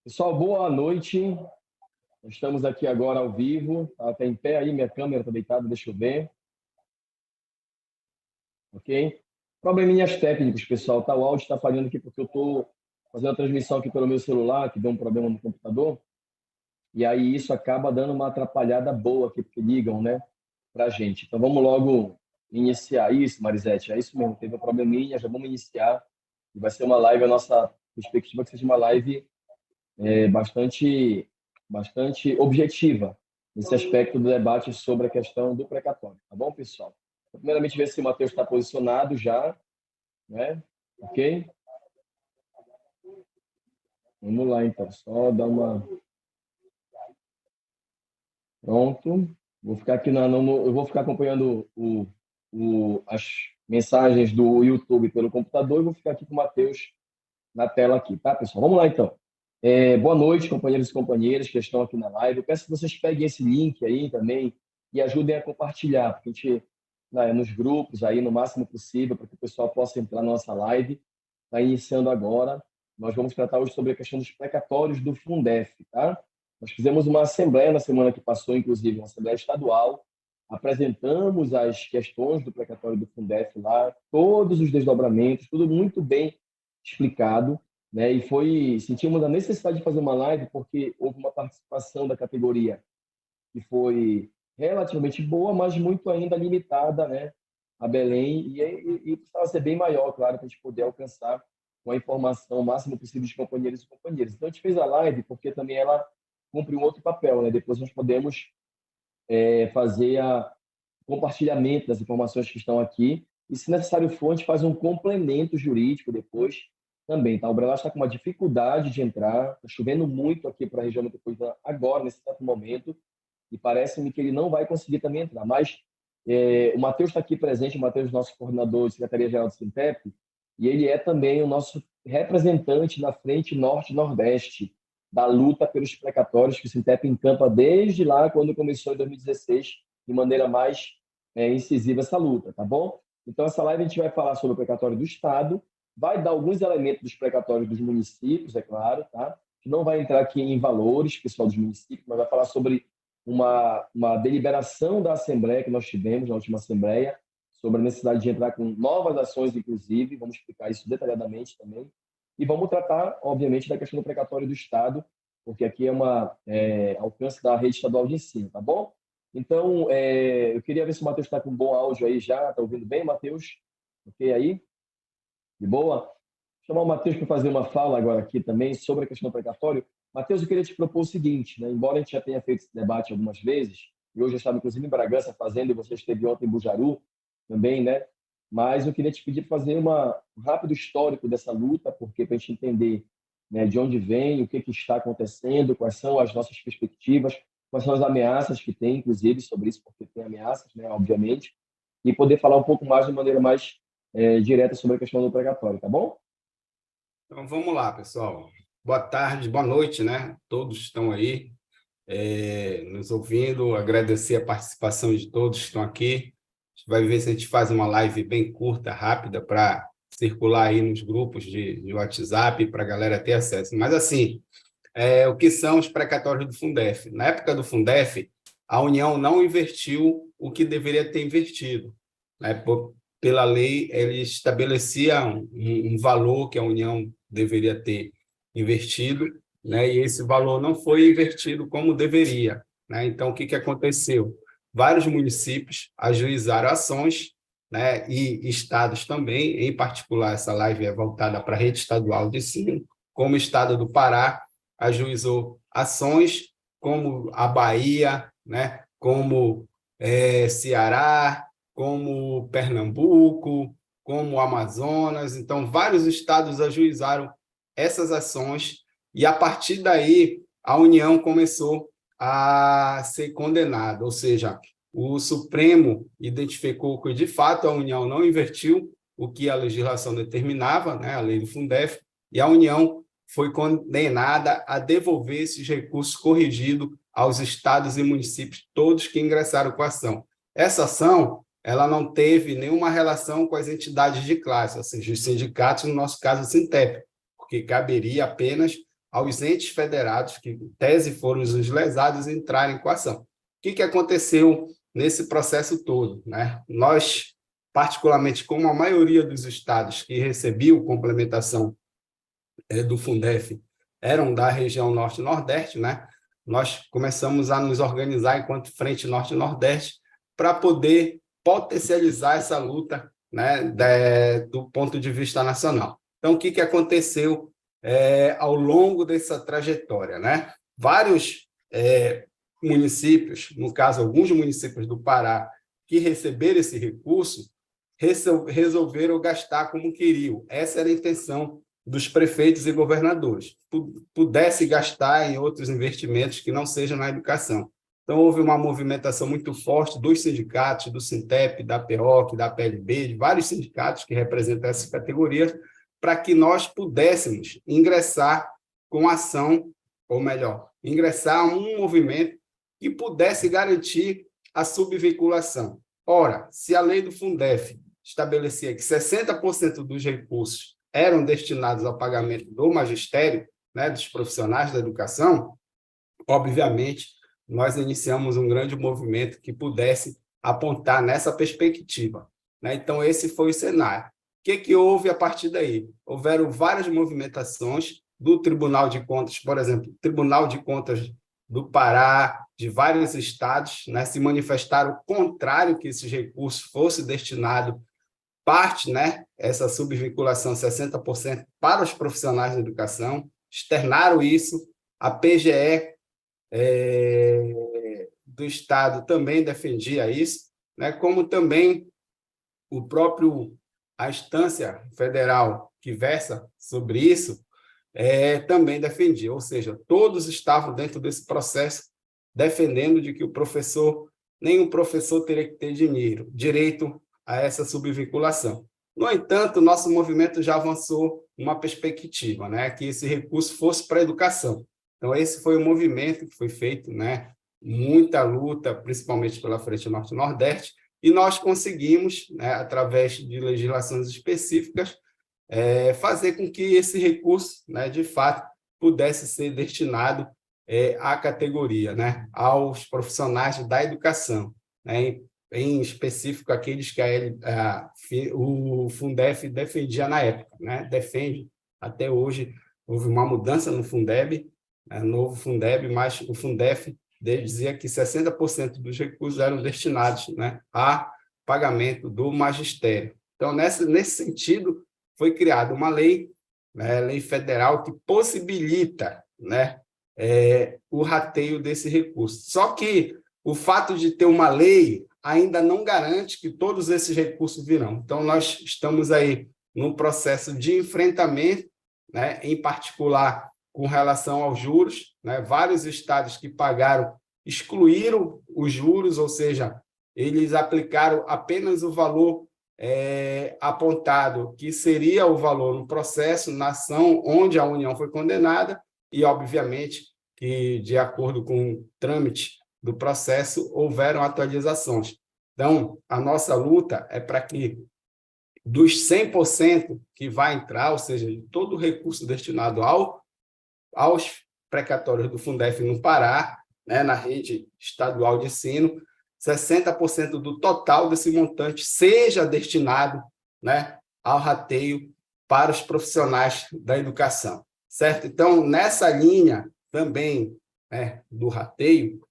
Pessoal, boa noite. Estamos aqui agora ao vivo. Tá em pé aí, minha câmera está deitada, deixa eu ver. Ok? Probleminhas técnicos, pessoal. Tá, o áudio está falhando aqui porque eu estou fazendo a transmissão aqui pelo meu celular, que deu um problema no computador. E aí isso acaba dando uma atrapalhada boa aqui, porque ligam, né, para a gente. Então vamos logo iniciar isso, Marisete. É isso mesmo, teve um probleminha, já vamos iniciar. E vai ser uma live, a nossa perspectiva que seja uma live bastante objetiva nesse aspecto do debate sobre a questão do precatório. Tá bom, pessoal? Então, primeiramente, ver se o Matheus está posicionado já, né? Ok? Vamos lá, então. Só dar uma... Pronto. Vou ficar aqui eu vou ficar acompanhando as mensagens do YouTube pelo computador e vou ficar aqui com o Matheus na tela aqui, tá, pessoal? Vamos lá, então. Boa noite, companheiros e companheiras que estão aqui na live. Eu peço que vocês peguem esse link aí também e ajudem a compartilhar, porque a gente, né, nos grupos aí, no máximo possível, para que o pessoal possa entrar na nossa live. Está iniciando agora. Nós vamos tratar hoje sobre a questão dos precatórios do Fundef, tá? Nós fizemos uma assembleia na semana que passou, inclusive, uma assembleia estadual. Apresentamos as questões do precatório do Fundef lá, todos os desdobramentos, tudo muito bem explicado, né? E sentimos a necessidade de fazer uma live porque houve uma participação da categoria que foi relativamente boa, mas muito ainda limitada, né, a Belém, e precisava ser bem maior, claro, para a gente poder alcançar com a informação o máximo possível de companheiros e companheiras. Então, a gente fez a live porque também ela cumpre um outro papel, né? Depois nós podemos fazer o compartilhamento das informações que estão aqui e, se necessário for, a gente faz um complemento jurídico depois também, tá? O Brelas está com uma dificuldade de entrar, está chovendo muito aqui para a região metropolitana agora, nesse exato momento, e parece-me que ele não vai conseguir também entrar. Mas o Matheus está aqui presente, o Matheus, nosso coordenador de Secretaria-Geral do Sintep, e ele é também o nosso representante na frente norte-nordeste da luta pelos precatórios que o Sintep encampa desde lá, quando começou em 2016, de maneira mais incisiva essa luta, tá bom? Então, essa live a gente vai falar sobre o precatório do Estado, vai dar alguns elementos dos precatórios dos municípios, é claro, tá? Que não vai entrar aqui em valores, pessoal, dos municípios, mas vai falar sobre uma deliberação da Assembleia que nós tivemos na última Assembleia, sobre a necessidade de entrar com novas ações, inclusive, vamos explicar isso detalhadamente também, e vamos tratar, obviamente, da questão do precatório do Estado, porque aqui é alcance da rede estadual de ensino, tá bom? Então, eu queria ver se o Matheus está com um bom áudio aí já, está ouvindo bem, Matheus? Ok aí? De boa? Vou chamar o Matheus para fazer uma fala agora aqui também sobre a questão do precatório. Matheus, eu queria te propor o seguinte, né? Embora a gente já tenha feito esse debate algumas vezes, e hoje eu estava, inclusive, em Bragança fazendo, e você esteve ontem em Bujaru também, né? Mas eu queria te pedir para fazer um rápido histórico dessa luta, porque para a gente entender, né, de onde vem, o que está acontecendo, quais são as nossas perspectivas, quais são as ameaças que tem, inclusive, sobre isso, porque tem ameaças, né, obviamente, e poder falar um pouco mais de maneira mais direta sobre a questão do precatório, tá bom? Então, vamos lá, pessoal. Boa tarde, boa noite, né? Todos estão aí nos ouvindo. Agradecer a participação de todos que estão aqui. A gente vai ver se a gente faz uma live bem curta, rápida, para circular aí nos grupos de WhatsApp, para a galera ter acesso. Mas, assim, o que são os precatórios do Fundef? Na época do Fundef, a União não investiu o que deveria ter investido, né? Pela lei, ele estabelecia um valor que a União deveria ter investido, né? E esse valor não foi invertido como deveria, né? Então, o que aconteceu? Vários municípios ajuizaram ações, né? E estados também, em particular, essa live é voltada para a rede estadual de ensino, como o estado do Pará ajuizou ações, como a Bahia, né? Como Ceará, como Pernambuco, como o Amazonas. Então, vários estados ajuizaram essas ações e, a partir daí, a União começou a ser condenada, ou seja, o Supremo identificou que, de fato, a União não invertiu o que a legislação determinava, né, a lei do Fundef, e a União foi condenada a devolver esses recursos corrigidos aos estados e municípios, todos que ingressaram com a ação. Essa ação ela não teve nenhuma relação com as entidades de classe, ou seja, os sindicatos, no nosso caso, o Sintep, porque caberia apenas aos entes federados, que em tese foram os lesados, entrarem com a ação. O que aconteceu nesse processo todo, né? Nós, particularmente, como a maioria dos estados que recebiam complementação do Fundef eram da região Norte-Nordeste, né? Nós começamos a nos organizar enquanto Frente Norte-Nordeste para poder potencializar essa luta, né, do ponto de vista nacional. Então, o que aconteceu ao longo dessa trajetória, né? Vários municípios, no caso, alguns municípios do Pará, que receberam esse recurso, resolveram gastar como queriam. Essa era a intenção dos prefeitos e governadores, pudesse gastar em outros investimentos que não sejam na educação. Então, houve uma movimentação muito forte dos sindicatos, do Sintep, da PEOC, da PLB, de vários sindicatos que representam essas categorias, para que nós pudéssemos ingressar com ação, ou melhor, ingressar um movimento que pudesse garantir a subvinculação. Ora, se a lei do Fundef estabelecia que 60% dos recursos eram destinados ao pagamento do magistério, né, dos profissionais da educação, obviamente, nós iniciamos um grande movimento que pudesse apontar nessa perspectiva, né? Então, esse foi o cenário. O que houve a partir daí? Houveram várias movimentações do Tribunal de Contas, por exemplo, Tribunal de Contas do Pará, de vários estados, né, se manifestaram contrário que esses recursos fossem destinados parte, né, essa subvinculação 60% para os profissionais da educação, externaram isso, a PGE do Estado também defendia isso, né, como também a instância federal que versa sobre isso também defendia, ou seja, todos estavam dentro desse processo defendendo de que nenhum professor teria que ter direito a essa subvinculação. No entanto, nosso movimento já avançou uma perspectiva, né, que esse recurso fosse para a educação. Então, esse foi o movimento que foi feito, né, muita luta, principalmente pela Frente Norte-Nordeste, e nós conseguimos, né, através de legislações específicas, fazer com que esse recurso, né, de fato, pudesse ser destinado à categoria, né, aos profissionais da educação, né, em específico aqueles que o Fundef defendia na época, né? Defende até hoje. Houve uma mudança no Fundeb, novo Fundeb, mas o Fundef dizia que 60% dos recursos eram destinados, né, a pagamento do magistério. Então, nesse sentido, foi criada uma lei, né, lei federal, que possibilita, né, o rateio desse recurso. Só que o fato de ter uma lei ainda não garante que todos esses recursos virão. Então, nós estamos aí num processo de enfrentamento, né, em particular com relação aos juros, né? Vários estados que pagaram excluíram os juros, ou seja, eles aplicaram apenas o valor apontado, que seria o valor no processo, na ação onde a União foi condenada, e, obviamente, que, de acordo com o trâmite do processo, houveram atualizações. Então, a nossa luta é para que, dos 100% que vai entrar, ou seja, de todo o recurso destinado aos precatórios do Fundef no Pará, né, na rede estadual de ensino, 60% do total desse montante seja destinado, né, ao rateio para os profissionais da educação, certo? Então, nessa linha também, né, do rateio,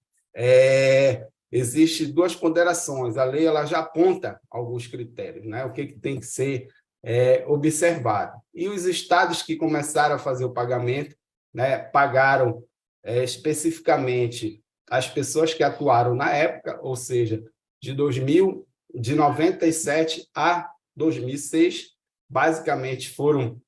existe duas ponderações. A lei ela já aponta alguns critérios, né, o que tem que ser observado. E os estados que começaram a fazer o pagamento, né, pagaram especificamente as pessoas que atuaram na época, ou seja, de 97 a 2006, basicamente foram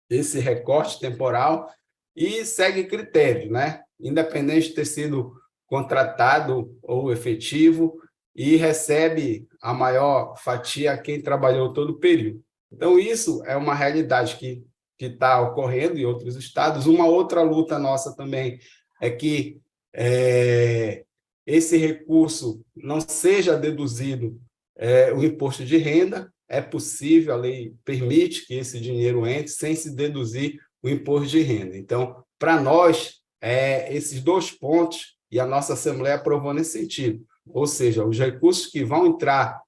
esse recorte temporal, e segue critérios, né? Independente de ter sido contratado ou efetivo, e recebe a maior fatia quem trabalhou todo o período. Então, isso é uma realidade que está ocorrendo em outros estados. Uma outra luta nossa também é que esse recurso não seja deduzido o imposto de renda. É possível, a lei permite que esse dinheiro entre sem se deduzir o imposto de renda. Então, para nós, esses 2 pontos, e a nossa Assembleia aprovou nesse sentido, ou seja, os recursos que vão entrar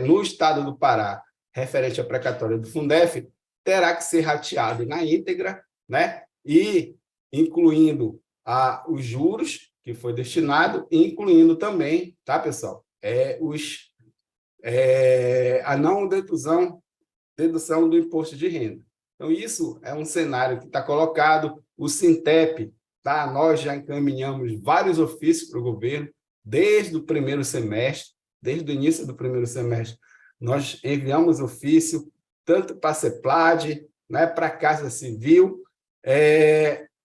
no Estado do Pará, referente à precatória do Fundef, terá que ser rateado na íntegra, né? E incluindo os juros que foi destinado, e incluindo também, tá, pessoal? A não dedução do imposto de renda. Então, isso é um cenário que está colocado. O Sintep, tá? Nós já encaminhamos vários ofícios para o governo, desde o primeiro semestre, desde o início do primeiro semestre, nós enviamos ofício, tanto para a CEPLAD, né, para a Casa Civil,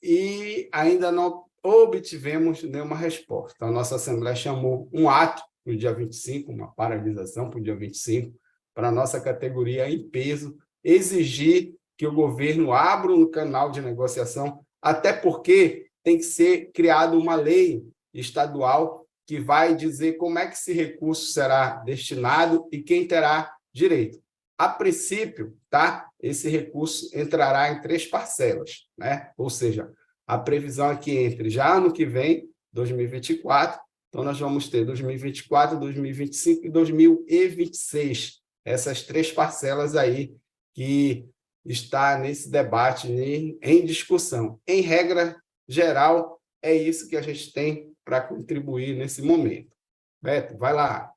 e ainda não obtivemos nenhuma resposta. Então, a nossa Assembleia chamou um ato no dia 25, uma paralisação para o dia 25, para a nossa categoria em peso, exigir que o governo abra um canal de negociação, até porque tem que ser criada uma lei estadual que vai dizer como é que esse recurso será destinado e quem terá direito. A princípio, tá? Esse recurso entrará em 3 parcelas, né? Ou seja, a previsão é que entre já ano que vem, 2024, então nós vamos ter 2024, 2025 e 2026. Essas 3 parcelas aí que está nesse debate, em discussão. Em regra geral, é isso que a gente tem para contribuir nesse momento. Beto, vai lá.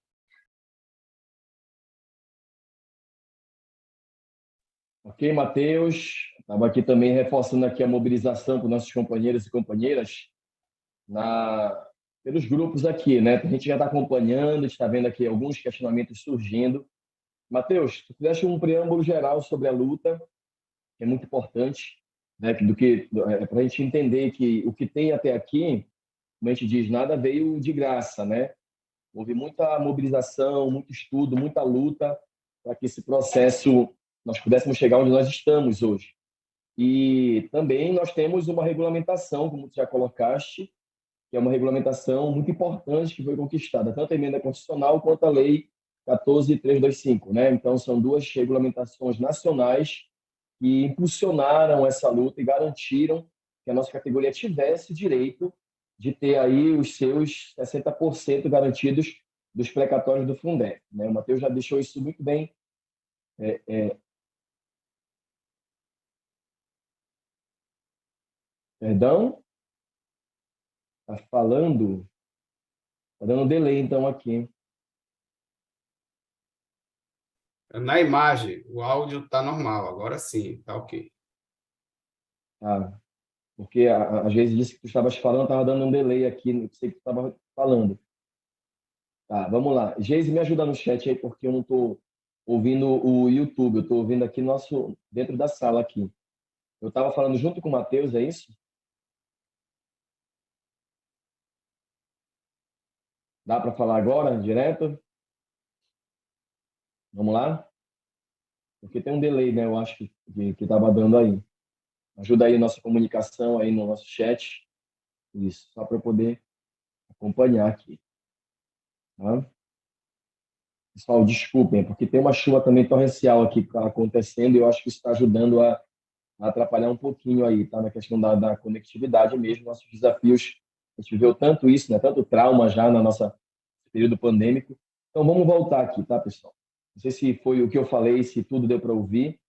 Ok, Matheus. Estava aqui também reforçando aqui a mobilização para os nossos companheiros e companheiras pelos grupos aqui, né? A gente já está acompanhando, está vendo aqui alguns questionamentos surgindo. Matheus, tu fizeste um preâmbulo geral sobre a luta, que é muito importante, né? Para a gente entender que o que tem até aqui, como a gente diz, nada veio de graça, né? Houve muita mobilização, muito estudo, muita luta para que esse processo nós pudéssemos chegar onde nós estamos hoje. E também nós temos uma regulamentação, como tu já colocaste, que é uma regulamentação muito importante que foi conquistada, tanto a emenda constitucional quanto a lei 14.325, né? Então, são 2 regulamentações nacionais que impulsionaram essa luta e garantiram que a nossa categoria tivesse direito de ter aí os seus 60% garantidos dos precatórios do Fundef, né? O Matheus já deixou isso muito bem. Perdão? Está falando? Está dando delay, então, aqui. Na imagem, o áudio está normal, agora sim, está ok. Ah, porque às vezes disse que tu estavas falando, estava dando um delay aqui, não sei o que tu estava falando. Tá, vamos lá. Geise, me ajuda no chat aí, porque eu não estou ouvindo o YouTube, eu estou ouvindo aqui dentro da sala aqui. Eu estava falando junto com o Matheus, é isso? Dá para falar agora, direto? Vamos lá? Porque tem um delay, né? Eu acho que estava dando aí. Ajuda aí a nossa comunicação aí no nosso chat. Isso, só para eu poder acompanhar aqui. Tá? Pessoal, desculpem, porque tem uma chuva também torrencial aqui acontecendo e eu acho que isso está ajudando a atrapalhar um pouquinho aí, tá? Na questão da conectividade mesmo, nossos desafios. A gente viveu tanto isso, né? Tanto trauma já na nossa período pandêmico. Então, vamos voltar aqui, tá, pessoal? Não sei se foi o que eu falei, se tudo deu para ouvir,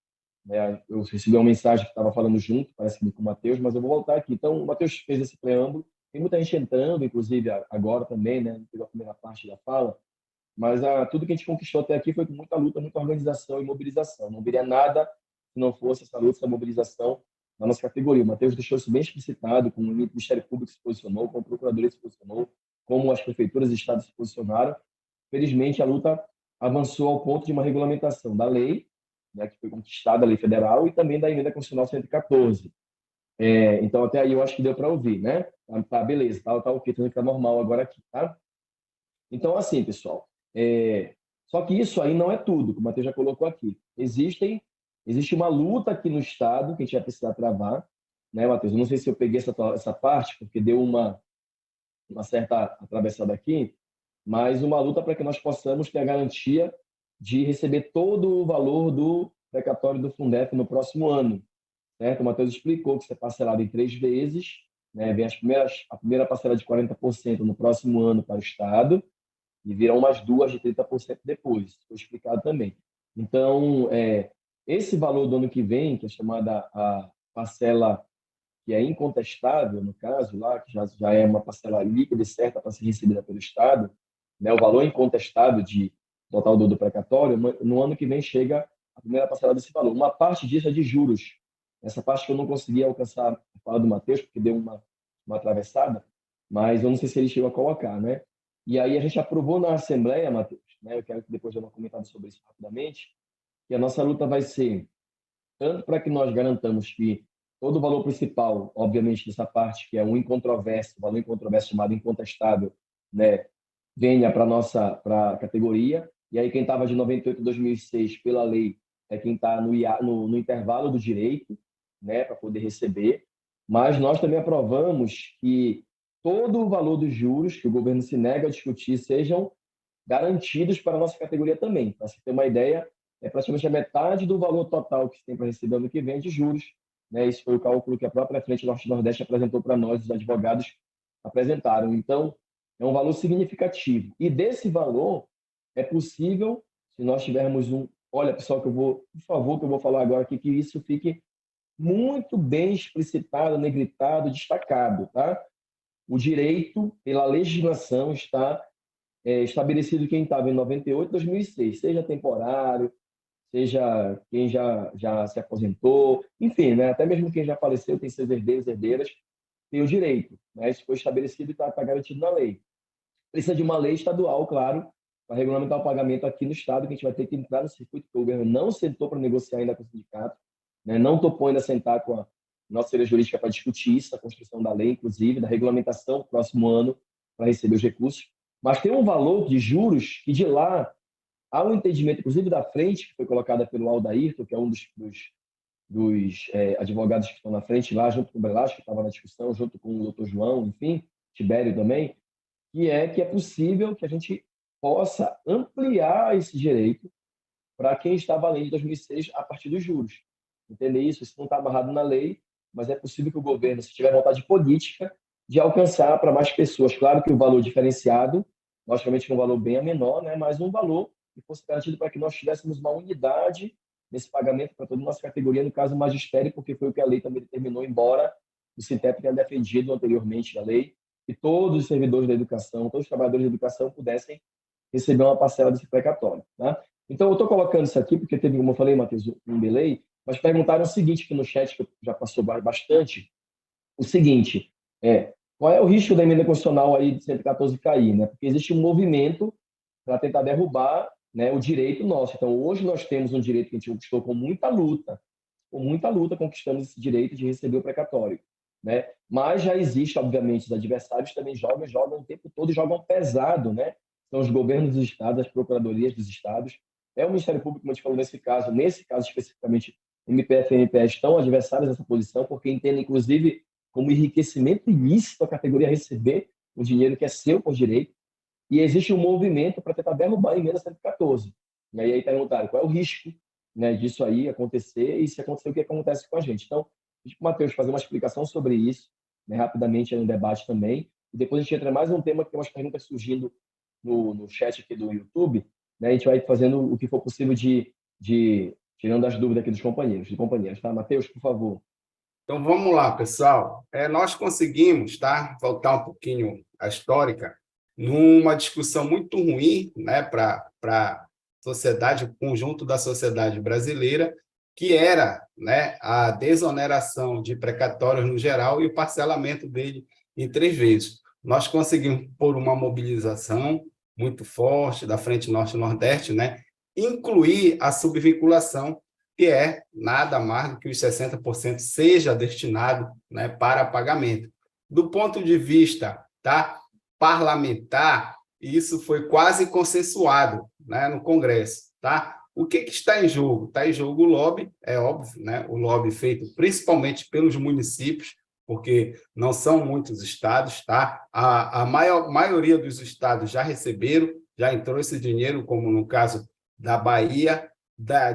né? Eu recebi uma mensagem que estava falando junto, parece que com o Matheus, mas eu vou voltar aqui. Então, o Matheus fez esse preâmbulo. Tem muita gente entrando, inclusive agora também, né? Pegou a primeira parte da fala. Mas tudo que a gente conquistou até aqui foi com muita luta, muita organização e mobilização. Não viria nada se não fosse essa luta, essa mobilização na nossa categoria. O Matheus deixou isso bem explicitado, como o Ministério Público se posicionou, como a Procuradoria se posicionou, como as prefeituras e estados se posicionaram. Felizmente, a luta avançou ao ponto de uma regulamentação da lei, né, que foi conquistada, a lei federal, e também da emenda constitucional 114. Então, até aí eu acho que deu para ouvir, né? Tá, beleza, tá ok, tudo fica normal agora aqui, tá? Então, assim, pessoal, só que isso aí não é tudo, como o Matheus já colocou aqui. Existe uma luta aqui no Estado que a gente vai precisar travar, né, Matheus? Eu não sei se eu peguei essa parte, porque deu uma certa atravessada aqui, mas uma luta para que nós possamos ter a garantia de receber todo o valor do precatório do Fundef no próximo ano, certo? O Matheus explicou que isso é parcelado em 3 vezes, né? Vem a primeira parcela de 40% no próximo ano para o Estado, e virão umas duas de 30% depois. Isso foi explicado também. Então, esse valor do ano que vem, que é chamada a parcela que é incontestável, no caso lá, que já é uma parcela líquida e certa para ser recebida pelo Estado, né, o valor incontestável de total do precatório, no ano que vem chega a primeira parcela desse valor. Uma parte disso é de juros. Essa parte que eu não consegui alcançar a fala do Matheus, porque deu uma atravessada, mas eu não sei se ele chegou a colocar, né? E aí a gente aprovou na Assembleia, Matheus, né? Eu quero que depois eu dê uma comentada sobre isso rapidamente, que a nossa luta vai ser tanto para que nós garantamos que todo o valor principal, obviamente, dessa parte, que é um incontroverso, o valor incontroverso chamado incontestável, né, venha para a categoria. E aí quem estava de 98 a 2006 pela lei é quem está no intervalo do direito, né, para poder receber. Mas nós também aprovamos que todo o valor dos juros que o governo se nega a discutir sejam garantidos para a nossa categoria também. Para você ter uma ideia, é praticamente a metade do valor total que se tem para receber ano que vem é de juros. Né? Esse foi o cálculo que a própria Frente Norte-Nordeste apresentou para nós, os advogados apresentaram. Então, é um valor significativo. E desse valor, é possível, se nós tivermos um... Olha, pessoal, por favor, que eu vou falar agora aqui, que isso fique muito bem explicitado, negritado, destacado. Tá? O direito, pela legislação, está estabelecido quem estava em 98, 2006, seja temporário, seja quem já se aposentou, enfim, né? Até mesmo quem já faleceu tem seus herdeiros, herdeiras, tem o direito. Né? Isso foi estabelecido e está garantido na lei. Precisa de uma lei estadual, claro, para regulamentar o pagamento aqui no Estado, que a gente vai ter que entrar no circuito, que o governo não sentou para negociar ainda com o sindicato, né? Não topou ainda sentar com a nossa área jurídica para discutir isso, a construção da lei, inclusive, da regulamentação no próximo ano, para receber os recursos. Mas tem um valor de juros que de lá há um entendimento, inclusive da frente, que foi colocada pelo Aldairton, que é um dos advogados que estão na frente lá, junto com o Brelasco, que estava na discussão, junto com o doutor João, enfim, Tibério também, que é possível que a gente possa ampliar esse direito para quem estava além de 2006 a partir dos juros. Entender isso? Isso não está amarrado na lei, mas é possível que o governo, se tiver vontade política, de alcançar para mais pessoas. Claro que o valor diferenciado, logicamente um valor bem menor, né? Mas um valor que fosse garantido para que nós tivéssemos uma unidade nesse pagamento para toda a nossa categoria, no caso o magistério, porque foi o que a lei também determinou, embora o Sintep tenha defendido anteriormente a lei, que todos os servidores da educação, todos os trabalhadores da educação pudessem receber uma parcela desse precatório. Tá? Então, eu estou colocando isso aqui porque teve, como eu falei, Matheus, um delay, mas perguntaram o seguinte aqui no chat, que já passou bastante, o seguinte, qual é o risco da emenda constitucional aí de 114 cair? Né? Porque existe um movimento para tentar derrubar, né, o direito nosso. Então, hoje nós temos um direito que a gente conquistou com muita luta conquistamos esse direito de receber o precatório. Né? Mas já existe, obviamente, os adversários também jogam o tempo todo, jogam pesado, né? São os governos dos estados, as procuradorias dos estados. É o Ministério Público, como a gente falou nesse caso especificamente, MPF e MPE estão adversários dessa posição, porque entendem, inclusive, como enriquecimento ilícito a categoria receber o dinheiro que é seu por direito. E existe um movimento para tentar derrubar a emenda 114. E aí perguntaram qual é o risco, né, disso aí acontecer e se acontecer, o que acontece com a gente. Então, pedir para o Matheus fazer uma explicação sobre isso, né, rapidamente aí no debate também. E depois a gente entra em mais um tema que tem umas perguntas surgindo no chat aqui do YouTube. Né, a gente vai fazendo o que for possível de tirando as dúvidas aqui dos companheiros e companheiras. Tá? Matheus, por favor. Então, vamos lá, pessoal. Nós conseguimos, tá, voltar um pouquinho à histórica, numa discussão muito ruim, né, para a sociedade, o conjunto da sociedade brasileira, que era, né, a desoneração de precatórios no geral e o parcelamento dele em 3 vezes. Nós conseguimos, por uma mobilização muito forte da Frente Norte-Nordeste, né, incluir a subvinculação, que é nada mais do que os 60% seja destinado, né, para pagamento. Do ponto de vista, tá, parlamentar, isso foi quase consensuado, né, no Congresso. Tá? O que está em jogo? Está em jogo o lobby, é óbvio, né, o lobby feito principalmente pelos municípios, porque não são muitos estados. Tá? A maioria dos estados já receberam, já entrou esse dinheiro, como no caso da Bahia,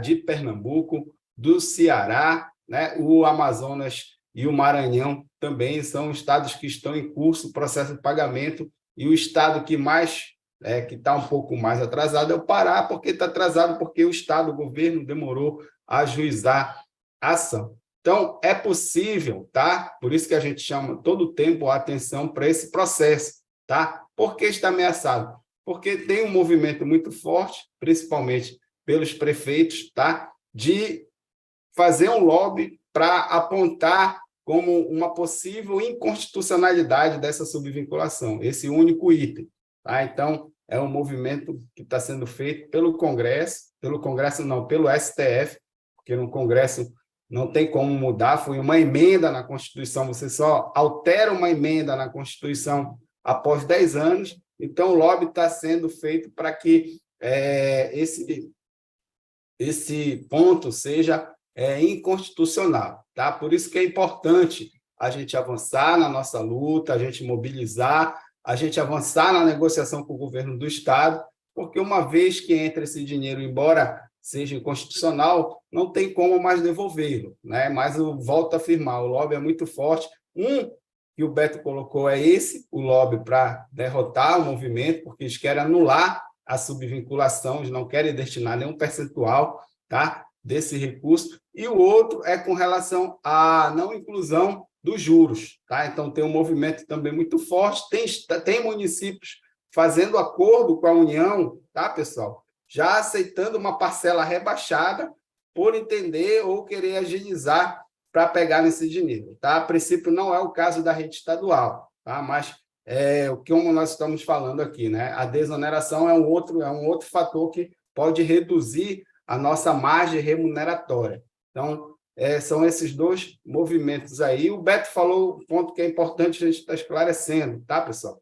de Pernambuco, do Ceará, né? O Amazonas e o Maranhão também são estados que estão em curso, processo de pagamento, e o estado que mais que está um pouco mais atrasado é o Pará, porque está atrasado porque o estado, o governo demorou a ajuizar a ação. Então, é possível, tá? Por isso que a gente chama todo o tempo a atenção para esse processo, tá? Por que está ameaçado? Porque tem um movimento muito forte, principalmente pelos prefeitos, tá? De fazer um lobby para apontar como uma possível inconstitucionalidade dessa subvinculação, esse único item. Tá? Então, é um movimento que está sendo feito pelo Congresso não, pelo STF, porque no Congresso não tem como mudar, foi uma emenda na Constituição, você só altera uma emenda na Constituição após 10 anos, então o lobby está sendo feito para que esse ponto seja inconstitucional, tá? Por isso que é importante a gente avançar na nossa luta, a gente mobilizar, a gente avançar na negociação com o governo do Estado, porque uma vez que entra esse dinheiro, embora seja inconstitucional, não tem como mais devolvê-lo, né? Mas eu volto a afirmar, o lobby é muito forte. Que o Beto colocou é esse, o lobby para derrotar o movimento, porque eles querem anular a subvinculação, eles não querem destinar nenhum percentual, tá, desse recurso, e o outro é com relação à não inclusão dos juros. Tá? Então, tem um movimento também muito forte, tem municípios fazendo acordo com a União, tá, pessoal? Já aceitando uma parcela rebaixada por entender ou querer agilizar para pegar nesse dinheiro. Tá? A princípio, não é o caso da rede estadual, tá? Mas o que nós estamos falando aqui, né? A desoneração é um outro fator que pode reduzir a nossa margem remuneratória. Então, são esses dois movimentos aí. O Beto falou um ponto que é importante a gente estar esclarecendo, tá, pessoal?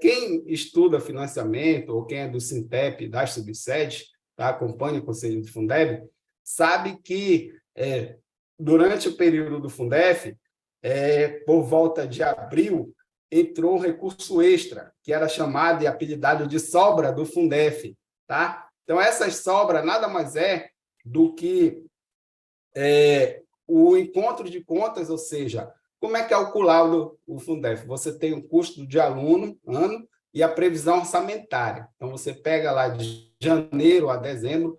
Quem estuda financiamento, ou quem é do Sintep, das subsedes, tá, acompanha o Conselho do Fundeb, sabe que durante o período do Fundef, por volta de abril, entrou um recurso extra, que era chamado e apelidado de sobra do Fundef. Tá? Então, essas sobras nada mais é do que o encontro de contas, ou seja, como é calculado o Fundef? Você tem o custo de aluno, ano, e a previsão orçamentária. Então, você pega lá de janeiro a dezembro,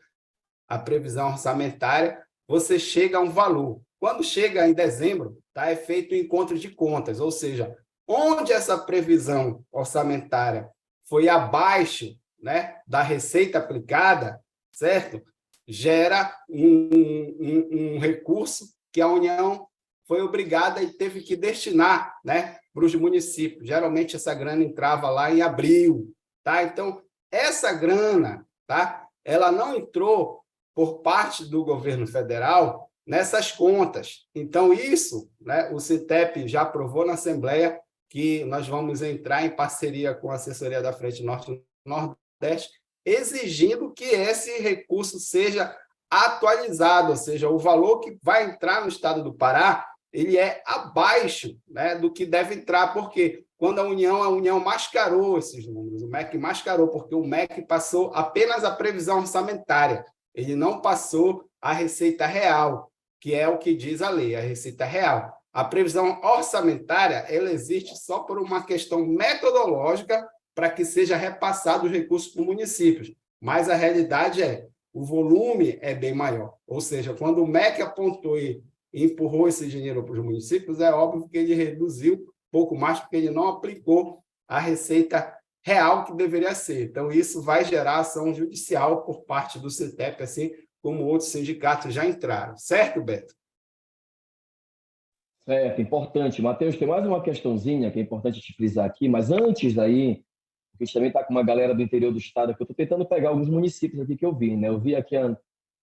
a previsão orçamentária, você chega a um valor. Quando chega em dezembro, tá, é feito o encontro de contas, ou seja, onde essa previsão orçamentária foi abaixo, né, da receita aplicada, certo? Gera um recurso que a União foi obrigada e teve que destinar, né, para os municípios. Geralmente, essa grana entrava lá em abril. Tá? Então, essa grana, tá, ela não entrou por parte do governo federal nessas contas. Então, isso, né, o Sintep já aprovou na Assembleia que nós vamos entrar em parceria com a assessoria da Frente Norte-Nordeste, exigindo que esse recurso seja atualizado, ou seja, o valor que vai entrar no estado do Pará, ele é abaixo, né, do que deve entrar, porque quando a União mascarou esses números, o MEC mascarou, porque o MEC passou apenas a previsão orçamentária, ele não passou a receita real, que é o que diz a lei, a receita real. A previsão orçamentária, ela existe só por uma questão metodológica para que seja repassado os recursos para os municípios. Mas a realidade o volume é bem maior. Ou seja, quando o MEC apontou e empurrou esse dinheiro para os municípios, é óbvio que ele reduziu pouco mais, porque ele não aplicou a receita real que deveria ser. Então, isso vai gerar ação judicial por parte do Sintep, assim como outros sindicatos já entraram. Certo, Beto? Certo, importante. Matheus, tem mais uma questãozinha que é importante te frisar aqui, mas antes daí, a gente também está com uma galera do interior do estado, que eu estou tentando pegar alguns municípios aqui que eu vi, né? Eu vi aqui a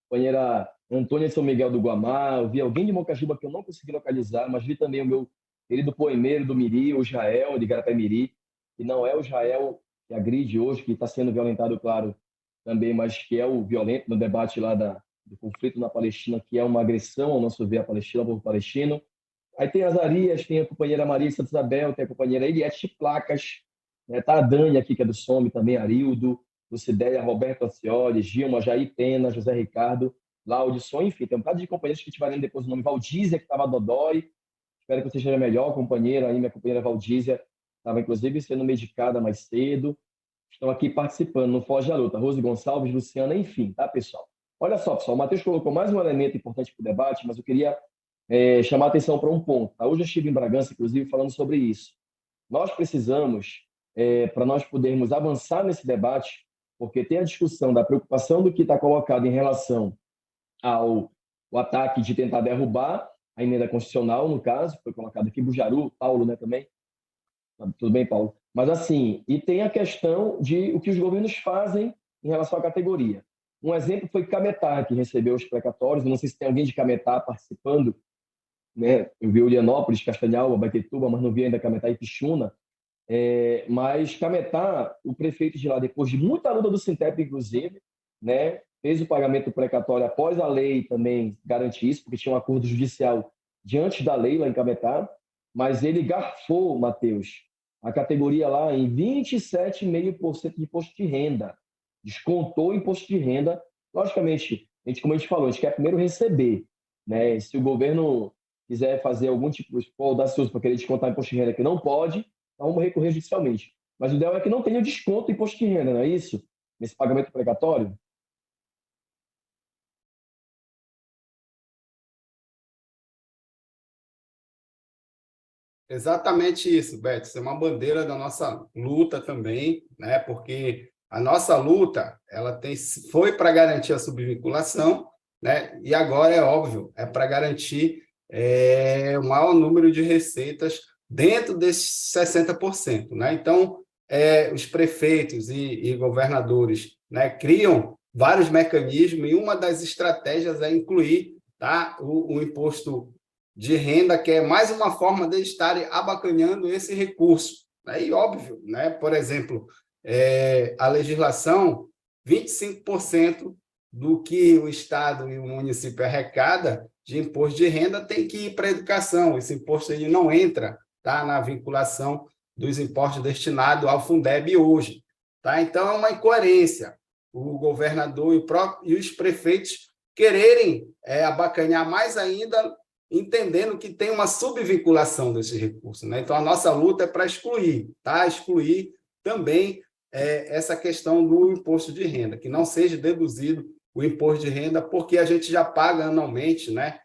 companheira Antônia de São Miguel do Guamá, eu vi alguém de Mocajuba que eu não consegui localizar, mas vi também o meu querido poemeiro do Miri, o Jael, de Garapé-Miri, que não é o Jael que agride hoje, que está sendo violentado, claro, também, mas que é o violento no debate lá do conflito na Palestina, que é uma agressão, ao nosso ver, a Palestina, ao povo palestino. Aí tem as Arias, tem a companheira Maria Santa Isabel, tem a companheira Eliette Placas, né? Tá a Dani aqui, que é do SOME também, Arildo, Lucidéia, Roberto Ancioli, Gilma, Jair Pena, José Ricardo. Laudson, enfim, tem um bocado de companheiros que tiveram depois o nome Valdízia, que estava Dodói. Espero que você esteja melhor, companheira. Aí, minha companheira Valdízia estava, inclusive, sendo medicada mais cedo. Estão aqui participando no Foge da Luta. Rose Gonçalves, Luciana, enfim, tá, pessoal? Olha só, pessoal, o Matheus colocou mais um elemento importante para o debate, mas eu queria chamar a atenção para um ponto. Tá? Hoje eu estive em Bragança, inclusive, falando sobre isso. Nós precisamos, para nós podermos avançar nesse debate, porque tem a discussão da preocupação do que está colocado em relação ao o ataque de tentar derrubar a emenda constitucional, no caso, foi colocado aqui, Bujaru, Paulo, né, também. Tudo bem, Paulo? Mas, assim, e tem a questão de o que os governos fazem em relação à categoria. Um exemplo foi Cametá, que recebeu os precatórios. Eu não sei se tem alguém de Cametá participando, né? Eu vi Ulianópolis, Castanhal, Abaetetuba, mas não vi ainda Cametá e Pixuna. Mas Cametá, o prefeito de lá, depois de muita luta do Sintep, inclusive, né, fez o pagamento precatório após a lei também garantir isso, porque tinha um acordo judicial diante da lei lá em Cametá, mas ele garfou, Matheus, a categoria lá em 27,5% de imposto de renda. Descontou o imposto de renda. Logicamente, como a gente falou, a gente quer primeiro receber, né? Se o governo quiser fazer algum tipo de audacioso para querer descontar imposto de renda que não pode, então vamos recorrer judicialmente. Mas o ideal é que não tenha desconto do imposto de renda, não é isso? Nesse pagamento precatório? Exatamente isso, Beto. Isso é uma bandeira da nossa luta também, né? Porque a nossa luta, foi para garantir a subvinculação, né? E agora é óbvio, é para garantir o maior número de receitas dentro desses 60%, né? Então, os prefeitos e governadores, né, criam vários mecanismos e uma das estratégias é incluir, tá, o imposto de renda, que é mais uma forma de estarem abacanhando esse recurso. E óbvio, né? Por exemplo, a legislação, 25% do que o Estado e o município arrecada de imposto de renda tem que ir para a educação. Esse imposto ele não entra, tá, na vinculação dos impostos destinados ao Fundeb hoje. Tá? Então, é uma incoerência o governador e os prefeitos quererem abacanhar mais ainda, entendendo que tem uma subvinculação desse recurso, né? Então, a nossa luta é para excluir, tá? Excluir também essa questão do imposto de renda, que não seja deduzido o imposto de renda, porque a gente já paga anualmente, né?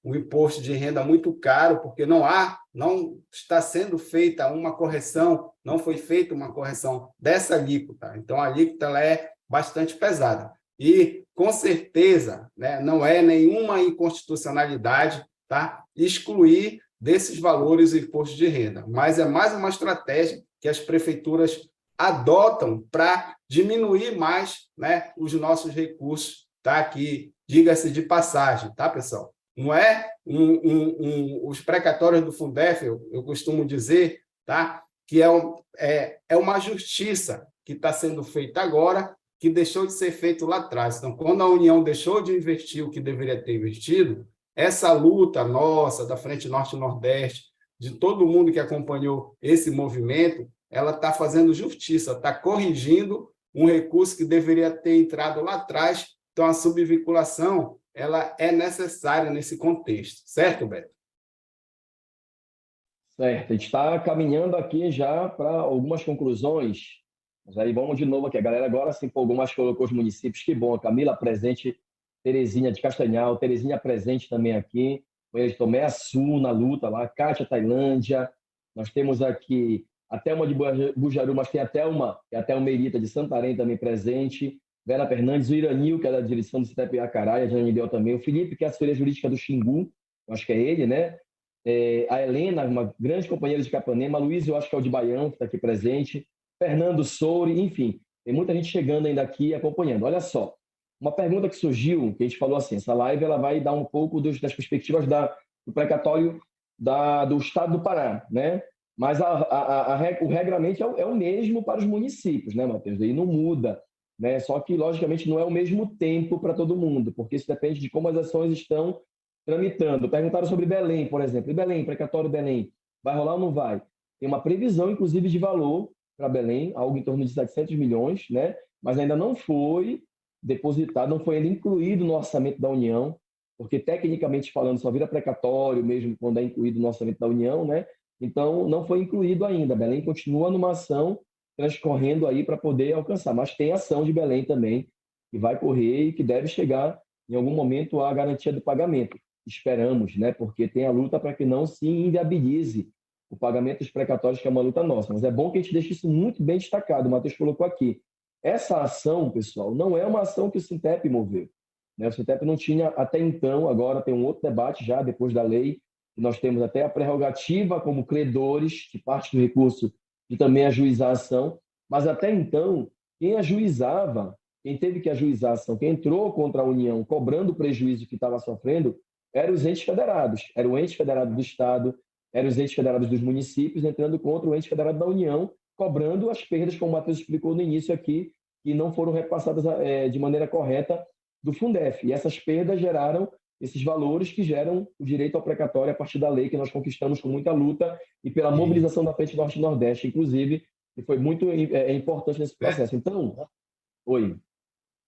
Um imposto de renda muito caro, porque não está sendo feita uma correção, não foi feita uma correção dessa alíquota. Então, a alíquota ela é bastante pesada. E, com certeza, né, não é nenhuma inconstitucionalidade, tá, excluir desses valores o imposto de renda, mas é mais uma estratégia que as prefeituras adotam para diminuir mais, né, os nossos recursos, tá, que diga-se de passagem, tá, pessoal? Não é os precatórios do Fundef, eu costumo dizer, tá, que é uma justiça que está sendo feita agora, que deixou de ser feito lá atrás. Então, quando a União deixou de investir o que deveria ter investido, essa luta nossa, da Frente Norte e Nordeste, de todo mundo que acompanhou esse movimento, ela está fazendo justiça, está corrigindo um recurso que deveria ter entrado lá atrás. Então, a subvinculação ela é necessária nesse contexto. Certo, Beto? Certo. A gente está caminhando aqui já para algumas conclusões. Mas aí vamos de novo aqui. A galera agora se empolgou, mas colocou os municípios. Que bom. A Camila presente, Terezinha de Castanhal, Terezinha presente também aqui. Foi de Tomé Açu na luta lá. Kátia, Tailândia. Nós temos aqui a Thelma de Bujaru, mas tem a Thelma e a Thelma Merita de Santarém também presente. Vera Fernandes, o Iranil, que é da direção do CITEP Acará, a Jane Bel também. O Felipe, que é a assessoria jurídica do Xingu. Eu acho que é ele, né? A Helena, uma grande companheira de Capanema. Luiz, eu acho que é o de Baião, que está aqui presente. Fernando Souri, enfim, tem muita gente chegando ainda aqui acompanhando. Olha só, uma pergunta que surgiu, que a gente falou assim, essa live ela vai dar um pouco das perspectivas do precatório do Estado do Pará, né? Mas o regramento é o mesmo para os municípios, né, Matheus? Aí não muda, né? Só que, logicamente, não é o mesmo tempo para todo mundo, porque isso depende de como as ações estão tramitando. Perguntaram sobre Belém, por exemplo. E Belém, precatório Belém, vai rolar ou não vai? Tem uma previsão, inclusive, de valor para Belém, algo em torno de 700 milhões, né? Mas ainda não foi depositado, não foi ainda incluído no orçamento da União, porque tecnicamente falando só vira precatório mesmo quando é incluído no orçamento da União, né? Então não foi incluído ainda. Belém continua numa ação transcorrendo aí para poder alcançar, mas tem ação de Belém também que vai correr e que deve chegar em algum momento à garantia do pagamento. Esperamos, né? Porque tem a luta para que não se inviabilize o pagamento dos precatórios, que é uma luta nossa. Mas é bom que a gente deixe isso muito bem destacado. O Matheus colocou aqui. Essa ação, pessoal, não é uma ação que o Sintep moveu, né? O Sintep não tinha até então, agora tem um outro debate já, depois da lei, que nós temos até a prerrogativa como credores de parte do recurso de também ajuizar a ação, mas até então, quem ajuizava, quem teve que ajuizar a ação, quem entrou contra a União cobrando o prejuízo que estava sofrendo, eram os entes federados, era o ente federado do Estado, eram os entes federados dos municípios, entrando contra o ente federado da União, cobrando as perdas, como o Matheus explicou no início aqui, que não foram repassadas de maneira correta do Fundef. E essas perdas geraram esses valores que geram o direito ao precatório a partir da lei que nós conquistamos com muita luta e pela mobilização da Frente Norte e Nordeste, inclusive, que foi muito importante nesse processo. Então, oi.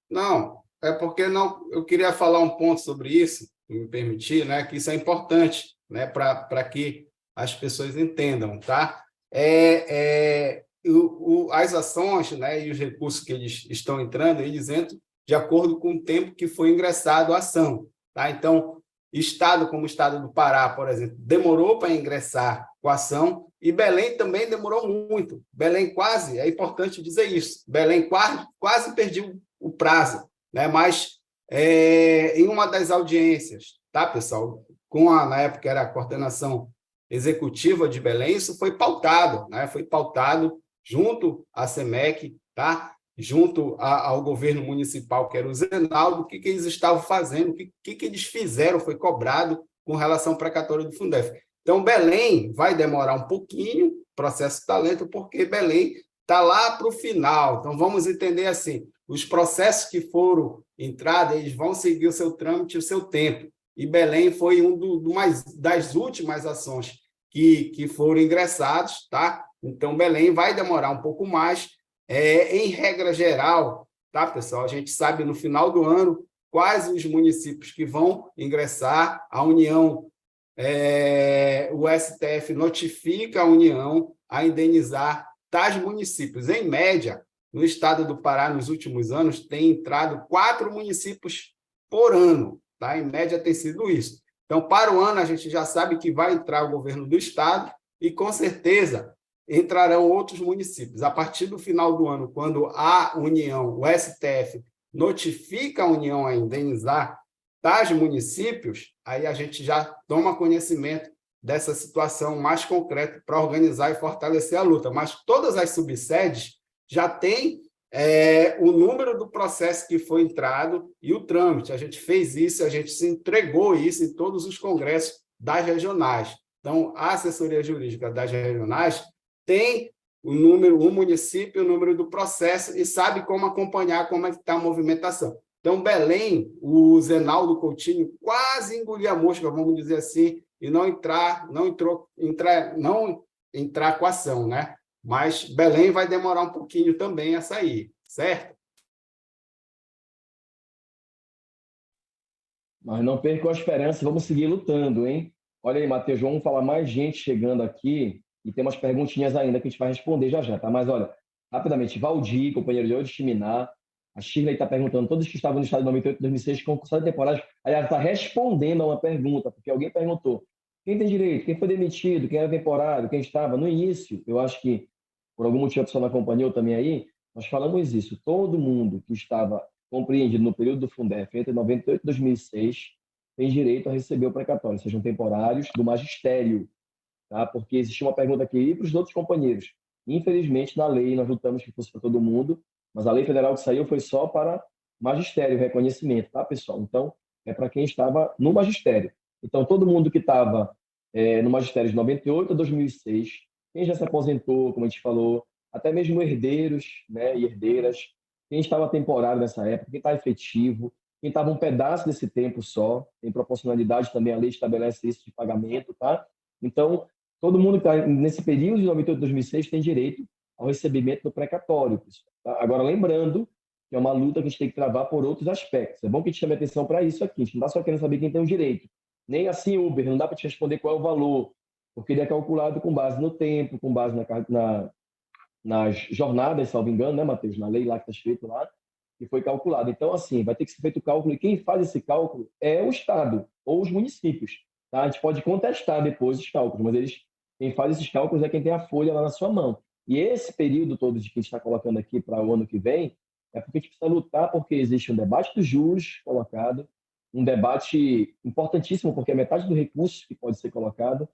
Não, é porque não, eu queria falar um ponto sobre isso, se me permitir, né, que isso é importante, né, para que as pessoas entendam, tá? As ações, né, e os recursos que eles estão entrando, eles entram de acordo com o tempo que foi ingressado a ação, tá? Então, estado como o estado do Pará, por exemplo, demorou para ingressar com a ação e Belém também demorou muito. Belém quase, é importante dizer isso, Belém quase perdeu o prazo, né? Mas em uma das audiências, tá, pessoal? Na época era a coordenação executiva de Belém, isso foi pautado, né? Foi pautado junto à SEMEC, tá? Junto ao governo municipal, que era o Zenaldo, o que eles estavam fazendo, o que eles fizeram, foi cobrado com relação ao precatório do Fundef. Então, Belém vai demorar um pouquinho, processo de talento, porque Belém está lá para o final. Então, vamos entender assim, os processos que foram entrados, eles vão seguir o seu trâmite, o seu tempo. E Belém foi das últimas ações que foram ingressados, tá? Então, Belém vai demorar um pouco mais. Em regra geral, tá, pessoal? A gente sabe no final do ano quais os municípios que vão ingressar. A União, o STF notifica a União a indenizar tais municípios. Em média, no estado do Pará, nos últimos anos, tem entrado 4 municípios por ano, tá? Em média tem sido isso. Então, para o ano, a gente já sabe que vai entrar o governo do estado e, com certeza, entrarão outros municípios. A partir do final do ano, quando a União, o STF, notifica a União a indenizar tais municípios, aí a gente já toma conhecimento dessa situação mais concreta para organizar e fortalecer a luta. Mas todas as subsedes já têm o número do processo que foi entrado e o trâmite. A gente fez isso, a gente se entregou isso em todos os congressos das regionais. Então, a assessoria jurídica das regionais tem o município, o número do processo e sabe como acompanhar, como é que está a movimentação. Então, Belém, o Zenaldo Coutinho quase engoliu a mosca, vamos dizer assim, e não entrar com a ação, né? Mas Belém vai demorar um pouquinho também a sair, certo? Mas não percam a esperança, vamos seguir lutando, hein? Olha aí, Matheus, vamos falar mais gente chegando aqui e tem umas perguntinhas ainda que a gente vai responder já já, tá? Mas olha, rapidamente, Valdir, companheiro de hoje, Chiminar, a Shirley está perguntando, todos que estavam no estado de 98 e 2006 concursados temporários, aliás, está respondendo a uma pergunta, porque alguém perguntou, quem tem direito, quem foi demitido, quem era temporário, quem estava no início, eu acho que por algum motivo a pessoa não acompanhou também aí, nós falamos isso, todo mundo que estava compreendido no período do Fundef, entre 98 e 2006, tem direito a receber o precatório, sejam temporários, do magistério, tá? Porque existia uma pergunta aqui e para os outros companheiros. Infelizmente, na lei, nós lutamos que fosse para todo mundo, mas a lei federal que saiu foi só para magistério, reconhecimento, tá, pessoal? Então, é para quem estava no magistério. Então, todo mundo que estava no magistério de 98 a 2006, quem já se aposentou, como a gente falou, até mesmo herdeiros, né, e herdeiras, quem estava temporário nessa época, quem está efetivo, quem estava um pedaço desse tempo só, tem proporcionalidade também, a lei estabelece isso de pagamento, tá? Então, todo mundo que está nesse período de 98 a 2006 tem direito ao recebimento do precatório. Tá? Agora, lembrando que é uma luta que a gente tem que travar por outros aspectos. É bom que a gente chame atenção para isso aqui. A gente não está só querendo saber quem tem o direito. Nem assim, Uber, não dá para te responder qual é o valor, porque ele é calculado com base no tempo, com base nas jornadas, salvo engano, né, Matheus? Na lei lá que está escrito lá, que foi calculado. Então, assim, vai ter que ser feito o cálculo, e quem faz esse cálculo é o Estado ou os municípios. Tá? A gente pode contestar depois os cálculos, mas quem faz esses cálculos é quem tem a folha lá na sua mão. E esse período todo de que a gente está colocando aqui para o ano que vem, é porque a gente precisa lutar, porque existe um debate dos juros colocado, um debate importantíssimo, porque é metade do recurso que pode ser colocado,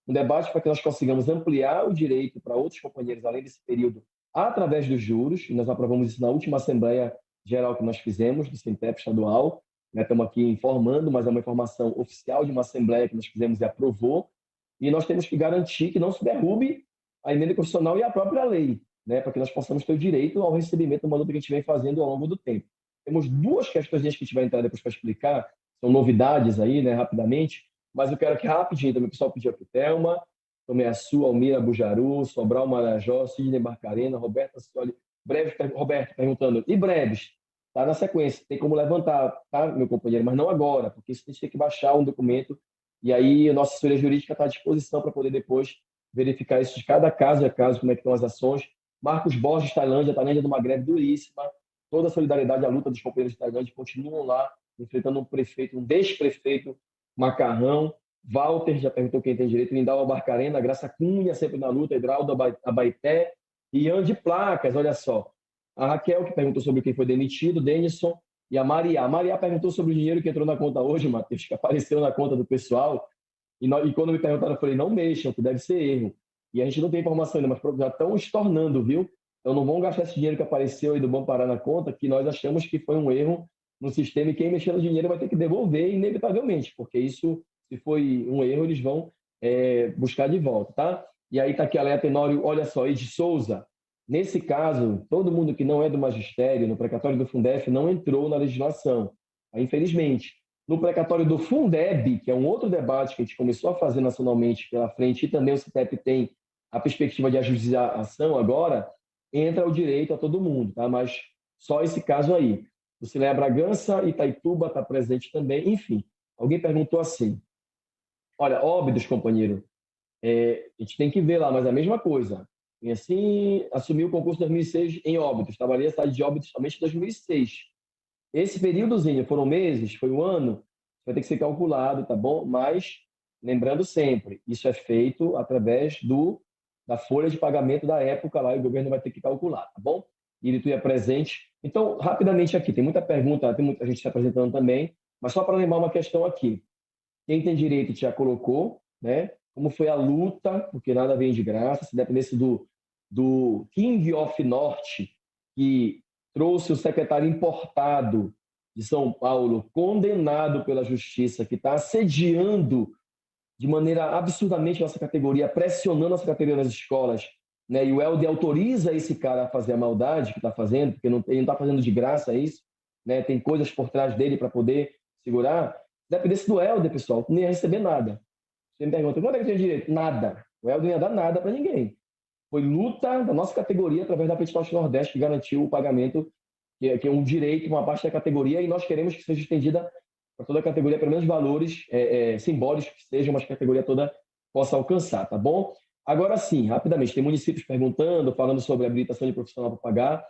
um debate para que nós consigamos ampliar o direito para outros companheiros, além desse período, através dos juros, e nós aprovamos isso na última Assembleia Geral que nós fizemos, do Sintep estadual, né? Estamos aqui informando, mas é uma informação oficial de uma Assembleia que nós fizemos e aprovou, e nós temos que garantir que não se derrube a emenda constitucional e a própria lei, né? Para que nós possamos ter o direito ao recebimento do mandato que a gente vem fazendo ao longo do tempo. Temos duas questões que a gente vai entrar depois para explicar, são novidades aí, né, rapidamente, mas eu quero que rapidinho também o pessoal pediu aqui, Thelma, Tomeaçu, Almira Bujaru, Sobral Marajó, Sidney Barcarena, Roberta Scioli, Roberto perguntando, e breves? Está na sequência, tem como levantar, tá, meu companheiro, mas não agora, porque isso a gente tem que baixar um documento, e aí a nossa assessoria jurídica está à disposição para poder depois verificar isso de cada caso a caso, como é que estão as ações. Marcos Borges, Tailândia de uma greve duríssima, toda a solidariedade à luta dos companheiros de Tailândia continuam lá, enfrentando um prefeito, um desprefeito macarrão. Walter já perguntou quem tem direito, Lindau Barcarena, Graça Cunha sempre na luta, Hidraldo Abaité, Ian de Placas, olha só. A Raquel, que perguntou sobre quem foi demitido, Denison, e a Maria. A Maria perguntou sobre o dinheiro que entrou na conta hoje, Matheus, que apareceu na conta do pessoal, e quando me perguntaram, eu falei, não mexam, que deve ser erro. E a gente não tem informação ainda, mas já estão estornando, viu? Então não vão gastar esse dinheiro que apareceu aí do Bom Parar na conta, que nós achamos que foi um erro no sistema, e quem mexer no dinheiro vai ter que devolver, inevitavelmente, porque isso, se foi um erro, eles vão buscar de volta, tá? E aí está aqui a Leia Tenório, olha só, Ed Souza. Nesse caso, todo mundo que não é do magistério, no precatório do Fundef, não entrou na legislação, infelizmente. No precatório do Fundeb, que é um outro debate que a gente começou a fazer nacionalmente pela frente, e também o CITEP tem a perspectiva de ajuizar a ação agora, entra o direito a todo mundo, tá? Mas só esse caso aí. O Cileia Bragança, Itaituba está presente também, enfim. Alguém perguntou assim, olha, Óbidos, companheiro, a gente tem que ver lá, mas é a mesma coisa. E assim, assumiu o concurso em 2006 em Óbidos, trabalhei a cidade de Óbidos somente em 2006. Esse períodozinho, foram meses, foi um ano, vai ter que ser calculado, tá bom? Mas, lembrando sempre, isso é feito através da folha de pagamento da época lá, e o governo vai ter que calcular, tá bom? E é presente. Então, rapidamente aqui, tem muita pergunta, tem muita gente se apresentando também, mas só para lembrar uma questão aqui. Quem tem direito já colocou, né? Como foi a luta, porque nada vem de graça, se dependesse do King of Norte, que trouxe o secretário importado de São Paulo, condenado pela justiça, que está assediando de maneira absurdamente nossa categoria, pressionando nossa categoria nas escolas, né? E o Helder autoriza esse cara a fazer a maldade que está fazendo, porque ele não está fazendo de graça isso, né? Tem coisas por trás dele para poder segurar. Se dependesse do Helder, pessoal, não ia receber nada. Você me pergunta, quanto é que tem direito? Nada. O Helder não ia dar nada para ninguém. Foi luta da nossa categoria através da Petição Nordeste que garantiu o pagamento, que é um direito, uma parte da categoria, e nós queremos que seja estendida para toda a categoria, pelo menos valores simbólicos que sejam, mas que a categoria toda possa alcançar, tá bom? Agora sim, rapidamente, tem municípios perguntando, falando sobre habilitação de profissional para pagar.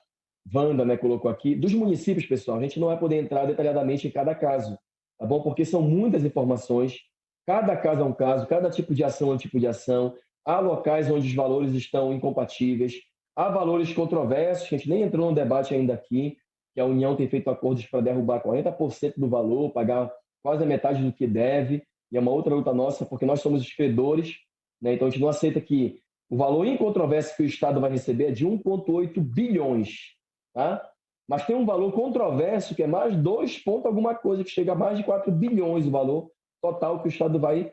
Wanda, né, colocou aqui. Dos municípios, pessoal, a gente não vai poder entrar detalhadamente em cada caso, tá bom? Porque são muitas informações, cada caso é um caso, cada tipo de ação é um tipo de ação. Há locais onde os valores estão incompatíveis, há valores controversos, que a gente nem entrou no debate ainda aqui, que a União tem feito acordos para derrubar 40% do valor, pagar quase a metade do que deve, e é uma outra luta nossa, porque nós somos os credores, né? Então a gente não aceita que o valor incontroverso que o Estado vai receber é de 1,8 bilhões, tá? Mas tem um valor controverso que é mais 2 ponto alguma coisa, que chega a mais de 4 bilhões o valor total que o Estado vai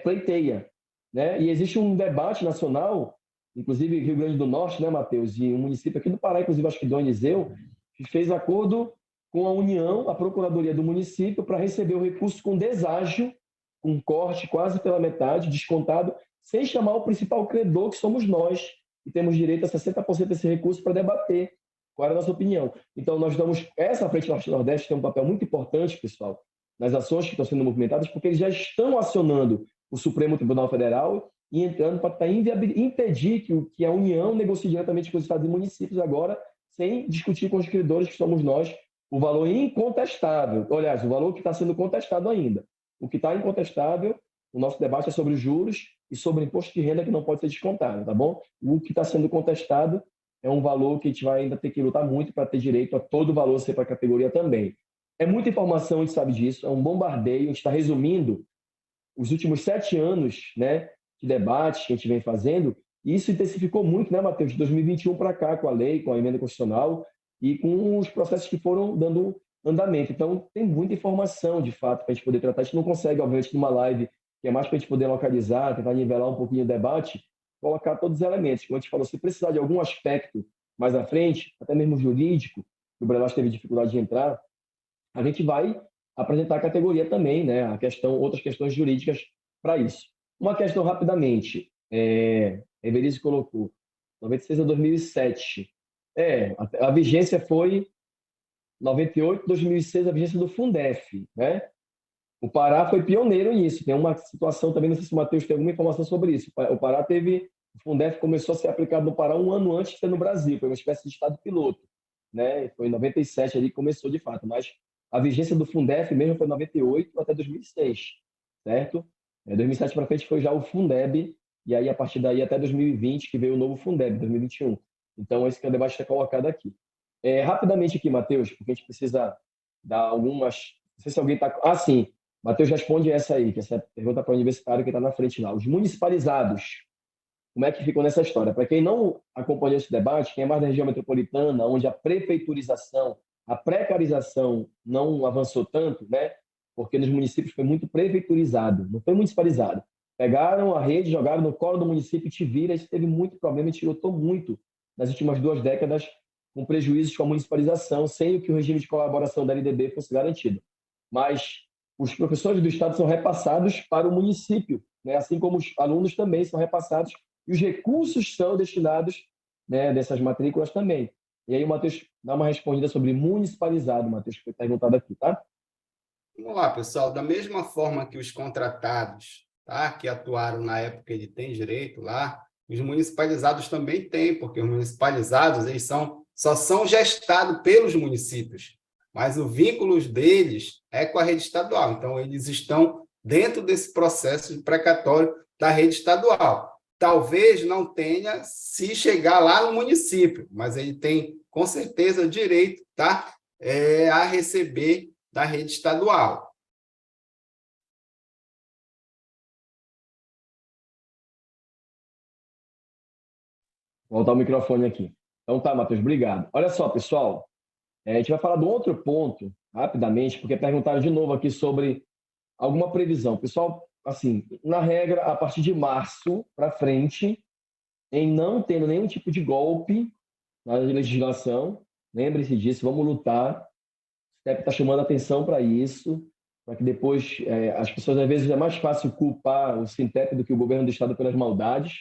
pleiteia, né? E existe um debate nacional, inclusive Rio Grande do Norte, né, Matheus? E um município aqui do Pará, inclusive acho que Dom Eliseu, que fez acordo com a União, a Procuradoria do município, para receber o recurso com deságio, com corte quase pela metade, descontado, sem chamar o principal credor, que somos nós, que temos direito a 60% desse recurso para debater qual era a nossa opinião. Então, nós damos, essa Frente Norte-Nordeste tem um papel muito importante, pessoal, nas ações que estão sendo movimentadas, porque eles já estão acionando o Supremo Tribunal Federal e entrando para impedir que a União negocie diretamente com os estados e municípios agora, sem discutir com os credores, que somos nós, o valor incontestável. Aliás, o valor que está sendo contestado ainda. O que está incontestável, o nosso debate é sobre os juros e sobre o imposto de renda que não pode ser descontado, tá bom? O que está sendo contestado é um valor que a gente vai ainda ter que lutar muito para ter direito a todo o valor ser para a categoria também. É muita informação, a gente sabe disso, é um bombardeio, a gente está resumindo os últimos 7 anos, né, de debate que a gente vem fazendo, e isso intensificou muito, né, Matheus, de 2021 para cá, com a lei, com a emenda constitucional e com os processos que foram dando andamento. Então, tem muita informação, de fato, para a gente poder tratar. A gente não consegue, obviamente, numa live, que é mais para a gente poder localizar, tentar nivelar um pouquinho o debate, colocar todos os elementos. Como a gente falou, se precisar de algum aspecto mais à frente, até mesmo jurídico, que o Brelas teve dificuldade de entrar, a gente vai apresentar a categoria também, né? Outras questões jurídicas para isso. Uma questão rapidamente, Everise colocou, 96 a 2007. A vigência foi 98, 2006, a vigência do Fundef, né? O Pará foi pioneiro nisso. Tem uma situação também, não sei se o Matheus tem alguma informação sobre isso. O Pará o Fundef começou a ser aplicado no Pará um ano antes de ser no Brasil, foi uma espécie de estado piloto, né? Foi em 97 ali que começou de fato, mas a vigência do Fundef mesmo foi 98 até 2006, certo? 2007 para frente foi já o Fundeb, e aí a partir daí até 2020 que veio o novo Fundeb, 2021. Então esse que é o debate está colocado aqui. Rapidamente aqui, Matheus, porque a gente precisa dar algumas... Não sei se alguém está... Ah, sim. Matheus responde essa aí, que essa é pergunta para o universitário que está na frente lá. Os municipalizados, como é que ficou nessa história? Para quem não acompanhou esse debate, quem é mais da região metropolitana, onde a prefeiturização, a precarização não avançou tanto, né? Porque nos municípios foi muito prefeiturizado, não foi municipalizado. Pegaram a rede, jogaram no colo do município e te vira. Isso teve muito problema e te lutou muito nas últimas 2 décadas com prejuízos com a municipalização, sem que o regime de colaboração da LDB fosse garantido. Mas os professores do Estado são repassados para o município, né? Assim como os alunos também são repassados e os recursos são destinados, né, dessas matrículas também. E aí o Matheus dá uma respondida sobre municipalizado, Matheus, que foi perguntado aqui, tá? Vamos lá, pessoal. Da mesma forma que os contratados, tá, que atuaram na época ele tem direito lá, os municipalizados também têm, porque os municipalizados eles só são gestados pelos municípios, mas o vínculo deles é com a rede estadual. Então, eles estão dentro desse processo de precatório da rede estadual. Talvez não tenha se chegar lá no município, mas ele tem, com certeza, direito, tá, a receber da rede estadual. Vou voltar o microfone aqui. Então tá, Matheus, obrigado. Olha só, pessoal, a gente vai falar de um outro ponto, rapidamente, porque perguntaram de novo aqui sobre alguma previsão. Pessoal, assim, na regra, a partir de março para frente, em não tendo nenhum tipo de golpe na legislação, lembre-se disso, vamos lutar. O STEP está chamando atenção para isso, para que depois as pessoas, às vezes, é mais fácil culpar o Sintep do que o governo do Estado pelas maldades,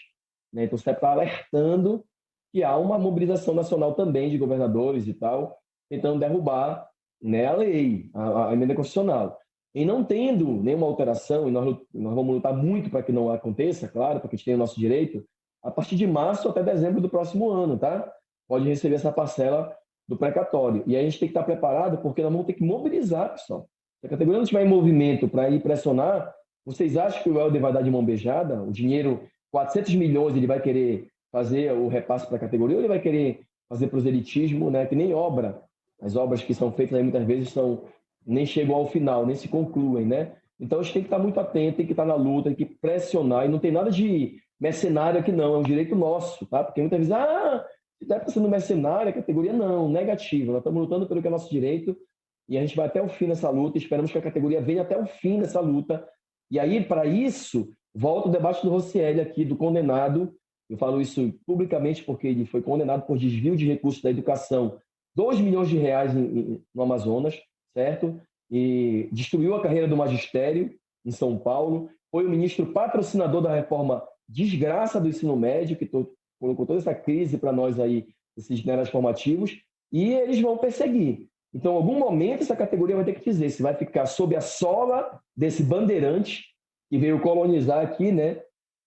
né? Então, o STEP está alertando que há uma mobilização nacional também de governadores e tal, tentando derrubar, né, a lei, a emenda constitucional. E não tendo nenhuma alteração, e nós vamos lutar muito para que não aconteça, claro, porque a gente tem o nosso direito, a partir de março até dezembro do próximo ano, tá? Pode receber essa parcela do precatório. E aí a gente tem que estar preparado, porque nós vamos ter que mobilizar, pessoal. Se a categoria não estiver em movimento para ir pressionar, vocês acham que o Helder vai dar de mão beijada? O dinheiro, 400 milhões, ele vai querer fazer o repasse para a categoria ou ele vai querer fazer proselitismo, né? Que nem obra. As obras que são feitas aí muitas vezes nem chegam ao final, nem se concluem, né? Então a gente tem que estar muito atento, tem que estar na luta, tem que pressionar, e não tem nada de mercenário aqui não, é um direito nosso, tá? Porque muitas vezes, se está sendo mercenário, a categoria não, negativa, nós estamos lutando pelo que é nosso direito, e a gente vai até o fim nessa luta, esperamos que a categoria venha até o fim dessa luta, e aí, para isso, volta o debate do Rocieli aqui, do condenado, eu falo isso publicamente porque ele foi condenado por desvio de recursos da educação, 2 milhões de reais no Amazonas, certo? E destruiu a carreira do magistério em São Paulo, foi o ministro patrocinador da reforma desgraça do ensino médio, que colocou toda essa crise para nós aí, esses itinerários formativos, e eles vão perseguir. Então, em algum momento, essa categoria vai ter que dizer se vai ficar sob a sola desse bandeirante que veio colonizar aqui, né,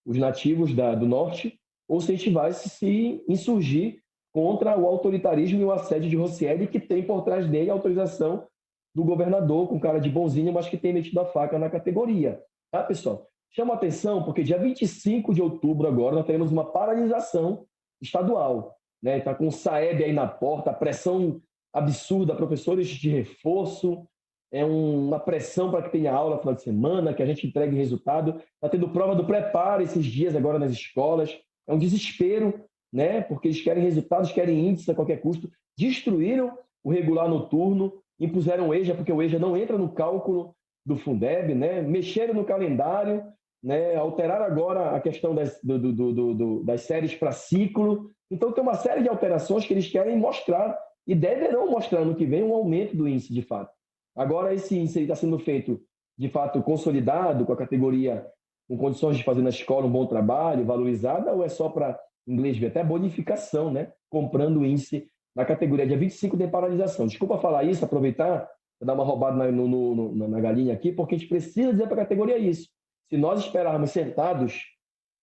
os nativos do norte, ou se a gente vai se insurgir contra o autoritarismo e o assédio de Rossielli, que tem por trás dele a autorização do governador, com cara de bonzinho, mas que tem metido a faca na categoria. Tá, pessoal? Chama atenção, porque dia 25 de outubro agora nós teremos uma paralisação estadual. Né? Está com o Saeb aí na porta, a pressão absurda, professores de reforço, uma pressão para que tenha aula no final de semana, que a gente entregue resultado. Está tendo prova do preparo esses dias agora nas escolas. É um desespero, né? Porque eles querem resultados, querem índice a qualquer custo. Destruíram o regular noturno, impuseram o EJA, porque o EJA não entra no cálculo do Fundeb, né? Mexeram no calendário, né? Alteraram agora a questão das séries para ciclo. Então, tem uma série de alterações que eles querem mostrar e deverão mostrar no que vem um aumento do índice, de fato. Agora, esse índice está sendo feito, de fato, consolidado, com a categoria com condições de fazer na escola um bom trabalho, valorizada, ou é só para inglês ver? Até bonificação, né? Comprando o índice na categoria. Dia 25 tem paralisação. Desculpa falar isso, aproveitar para dar uma roubada na galinha aqui, porque a gente precisa dizer para a categoria isso. Se nós esperarmos sentados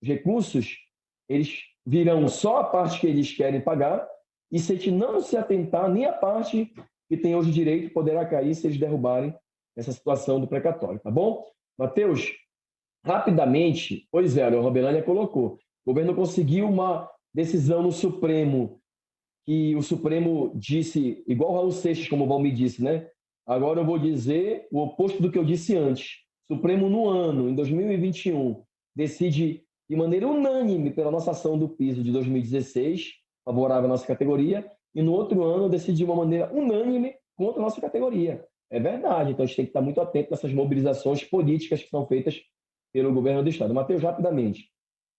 os recursos, eles virão só a parte que eles querem pagar, e se a gente não se atentar, nem a parte que tem hoje direito poderá cair se eles derrubarem essa situação do precatório, tá bom? Matheus, rapidamente, pois é, o Robelânia colocou, o governo conseguiu uma decisão no Supremo, que o Supremo disse, igual o Raul Seixas, como o Valmir disse, né? Agora eu vou dizer o oposto do que eu disse antes. O Supremo, no ano, em 2021, decide de maneira unânime pela nossa ação do piso de 2016, favorável à nossa categoria, e no outro ano decide de uma maneira unânime contra a nossa categoria. É verdade, então a gente tem que estar muito atento nessas mobilizações políticas que são feitas pelo governo do Estado. Matheus, rapidamente,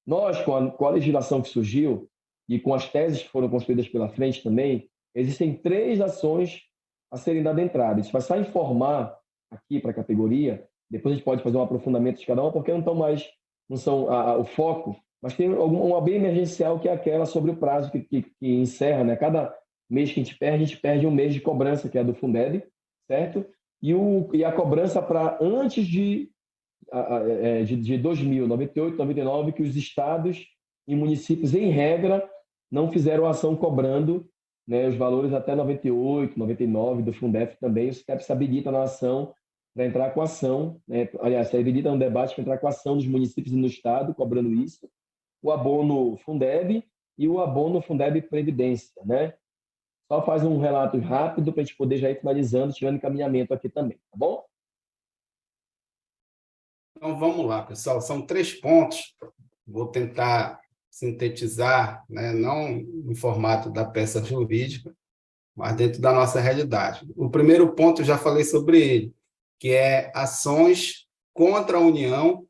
nós, com a legislação que surgiu e com as teses que foram construídas pela frente também, existem 3 ações a serem dadas entrada. A gente vai só informar aqui para a categoria, depois a gente pode fazer um aprofundamento de cada uma, porque não são o foco, mas tem uma bem emergencial, que é aquela sobre o prazo que encerra, né? Cada mês que a gente perde um mês de cobrança, que é a do Fundeb, certo? E a cobrança para antes de 2000, 98, 99, que os estados e municípios, em regra, não fizeram ação cobrando, né, os valores até 98, 99 do Fundef também. O STEP se habilita na ação para entrar com ação, né? Aliás, se habilita no debate para entrar com ação dos municípios e no estado, cobrando isso. O abono Fundeb e o abono Fundeb Previdência, né? Só faz um relato rápido para a gente poder já ir finalizando, tirando encaminhamento aqui também, tá bom? Então, vamos lá, pessoal. São 3 pontos. Vou tentar sintetizar, né? Não no formato da peça jurídica, mas dentro da nossa realidade. O primeiro ponto, eu já falei sobre ele, que é ações contra a União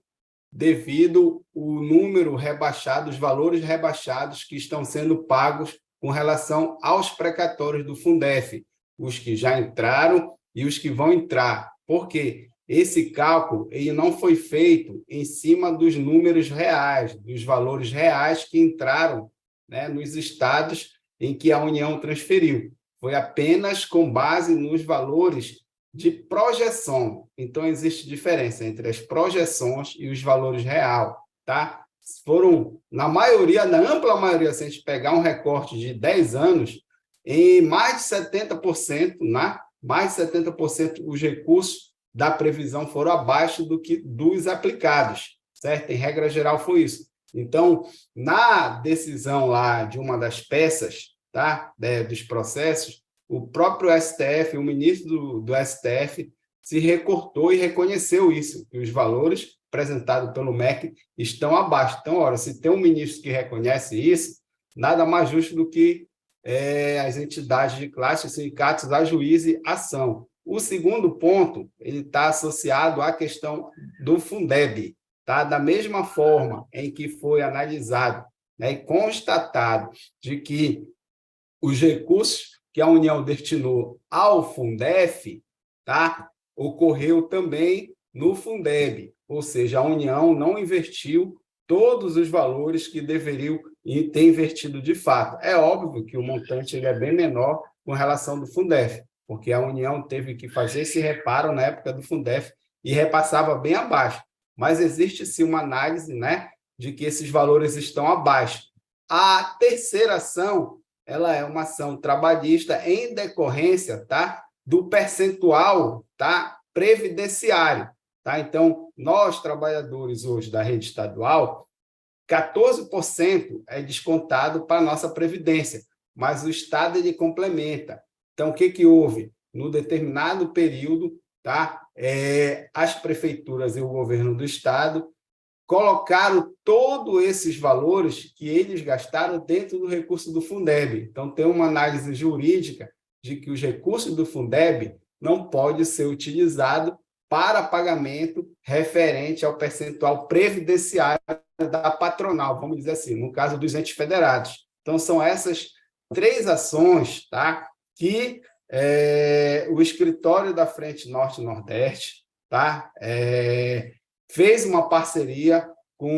devido ao número rebaixado, os valores rebaixados que estão sendo pagos com relação aos precatórios do Fundef, os que já entraram e os que vão entrar. Por quê? Esse cálculo ele não foi feito em cima dos números reais, dos valores reais que entraram, né, nos estados em que a União transferiu. Foi apenas com base nos valores de projeção. Então, existe diferença entre as projeções e os valores reais, tá? Foram, na ampla maioria, se a gente pegar um recorte de 10 anos, em mais de 70%, né? Mais de 70% os recursos da previsão foram abaixo dos aplicados, certo? Em regra geral foi isso. Então, na decisão lá de uma das peças, tá? Dos processos, o próprio STF, o ministro do STF, se recortou e reconheceu isso, que os valores apresentados pelo MEC estão abaixo. Então, ora, se tem um ministro que reconhece isso, nada mais justo do que as entidades de classe, os sindicatos, ajuizem ação. O segundo ponto, ele está associado à questão do Fundeb, tá? Da mesma forma em que foi analisado, né, e constatado de que os recursos que a União destinou ao Fundef, tá, ocorreu também no Fundeb, ou seja, a União não investiu todos os valores que deveriam ter invertido de fato. É óbvio que o montante ele é bem menor com relação do Fundef, porque a União teve que fazer esse reparo na época do Fundef e repassava bem abaixo. Mas existe sim uma análise, né, de que esses valores estão abaixo. A terceira ação, ela é uma ação trabalhista em decorrência, tá, do percentual, tá, previdenciário, tá? Então, nós trabalhadores hoje da rede estadual, 14% é descontado para a nossa previdência, mas o Estado ele complementa. Então, o que que houve? No determinado período, tá? As prefeituras e o governo do Estado colocaram todos esses valores que eles gastaram dentro do recurso do Fundeb. Então, tem uma análise jurídica de que os recursos do Fundeb não podem ser utilizados para pagamento referente ao percentual previdenciário da patronal, vamos dizer assim, no caso dos entes federados. Então, são essas 3 ações, tá, que o escritório da Frente Norte e Nordeste, tá, fez uma parceria com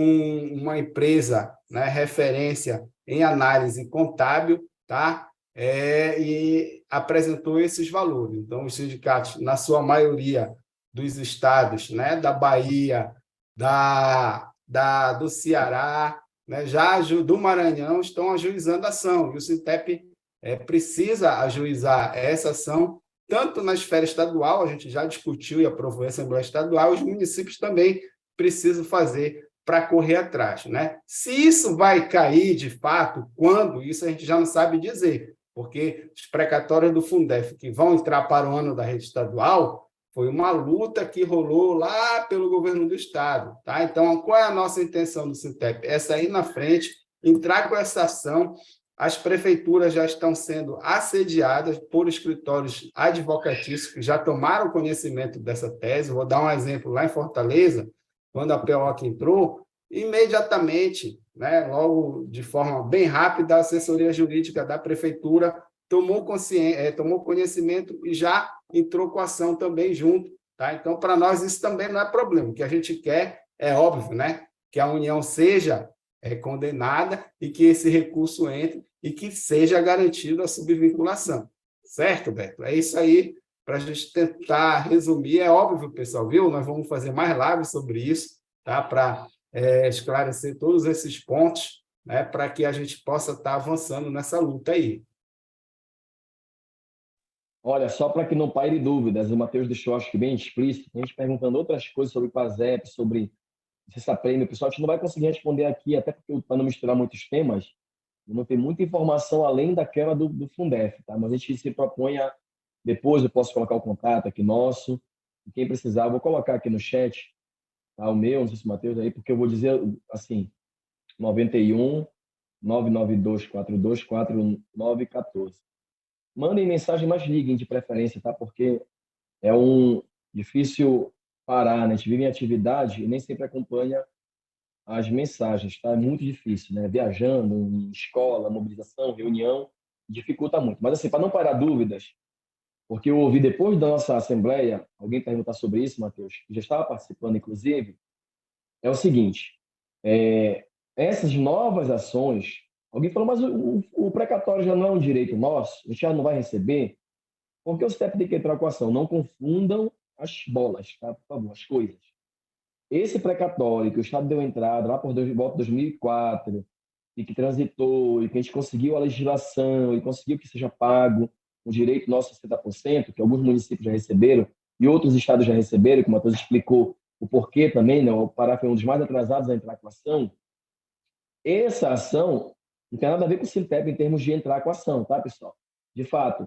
uma empresa, né, referência em análise contábil, tá, e apresentou esses valores. Então, os sindicatos, na sua maioria dos estados, né, da Bahia, do Ceará, né, já do Maranhão, estão ajuizando a ação, e o Sintep precisa ajuizar essa ação, tanto na esfera estadual, a gente já discutiu e aprovou a Assembleia Estadual, os municípios também precisam fazer para correr atrás, né? Se isso vai cair, de fato, quando, isso a gente já não sabe dizer, porque os precatórios do Fundef, que vão entrar para o ano da rede estadual, foi uma luta que rolou lá pelo governo do Estado, tá? Então, qual é a nossa intenção do Sintep? É sair na frente, entrar com essa ação. As prefeituras já estão sendo assediadas por escritórios advocatícios que já tomaram conhecimento dessa tese. Vou dar um exemplo lá em Fortaleza, quando a POC entrou, imediatamente, né, logo de forma bem rápida, a assessoria jurídica da prefeitura tomou conhecimento e já entrou com a ação também junto. Tá? Então, para nós, isso também não é problema. O que a gente quer é óbvio, né, que a União seja condenada e que esse recurso entre e que seja garantida a subvinculação. Certo, Beto? É isso aí, para a gente tentar resumir. É óbvio, pessoal, viu? Nós vamos fazer mais lives sobre isso, tá? Para esclarecer todos esses pontos, né? Para que a gente possa estar avançando nessa luta aí. Olha, só para que não paire dúvidas, o Matheus deixou, acho que bem explícito, a gente perguntando outras coisas sobre o PASEP, sobre esse prêmio, pessoal, a gente não vai conseguir responder aqui, até porque, para não misturar muitos temas, não tem muita informação além daquela do Fundef, tá? Mas a gente se propõe a, depois eu posso colocar o contato aqui nosso, e quem precisar, eu vou colocar aqui no chat, tá? O meu, não sei se o Matheus aí, porque eu vou dizer, assim, 91 992 42 4914. Mandem mensagem, mas liguem de preferência, tá? Porque é um difícil parar, né? A gente vive em atividade e nem sempre acompanha as mensagens, tá? É muito difícil, né? Viajando, em escola, mobilização, reunião, dificulta muito. Mas, assim, para não parar dúvidas, porque eu ouvi depois da nossa assembleia, alguém perguntar sobre isso, Matheus, que já estava participando, inclusive, é o seguinte, essas novas ações, alguém falou, mas o precatório já não é um direito nosso, a gente já não vai receber, porque o CEP tem que entrar com a ação. Não confundam as bolas, tá? Por favor, as coisas. Esse precatório que o Estado deu entrada lá por volta de 2004 e que transitou e que a gente conseguiu a legislação e conseguiu que seja pago o direito nosso a 60%, que alguns municípios já receberam e outros estados já receberam, como a Matheus explicou o porquê também, né? O Pará foi um dos mais atrasados a entrar com a ação. Essa ação não tem nada a ver com o Sintep em termos de entrar com a ação, tá, pessoal? De fato,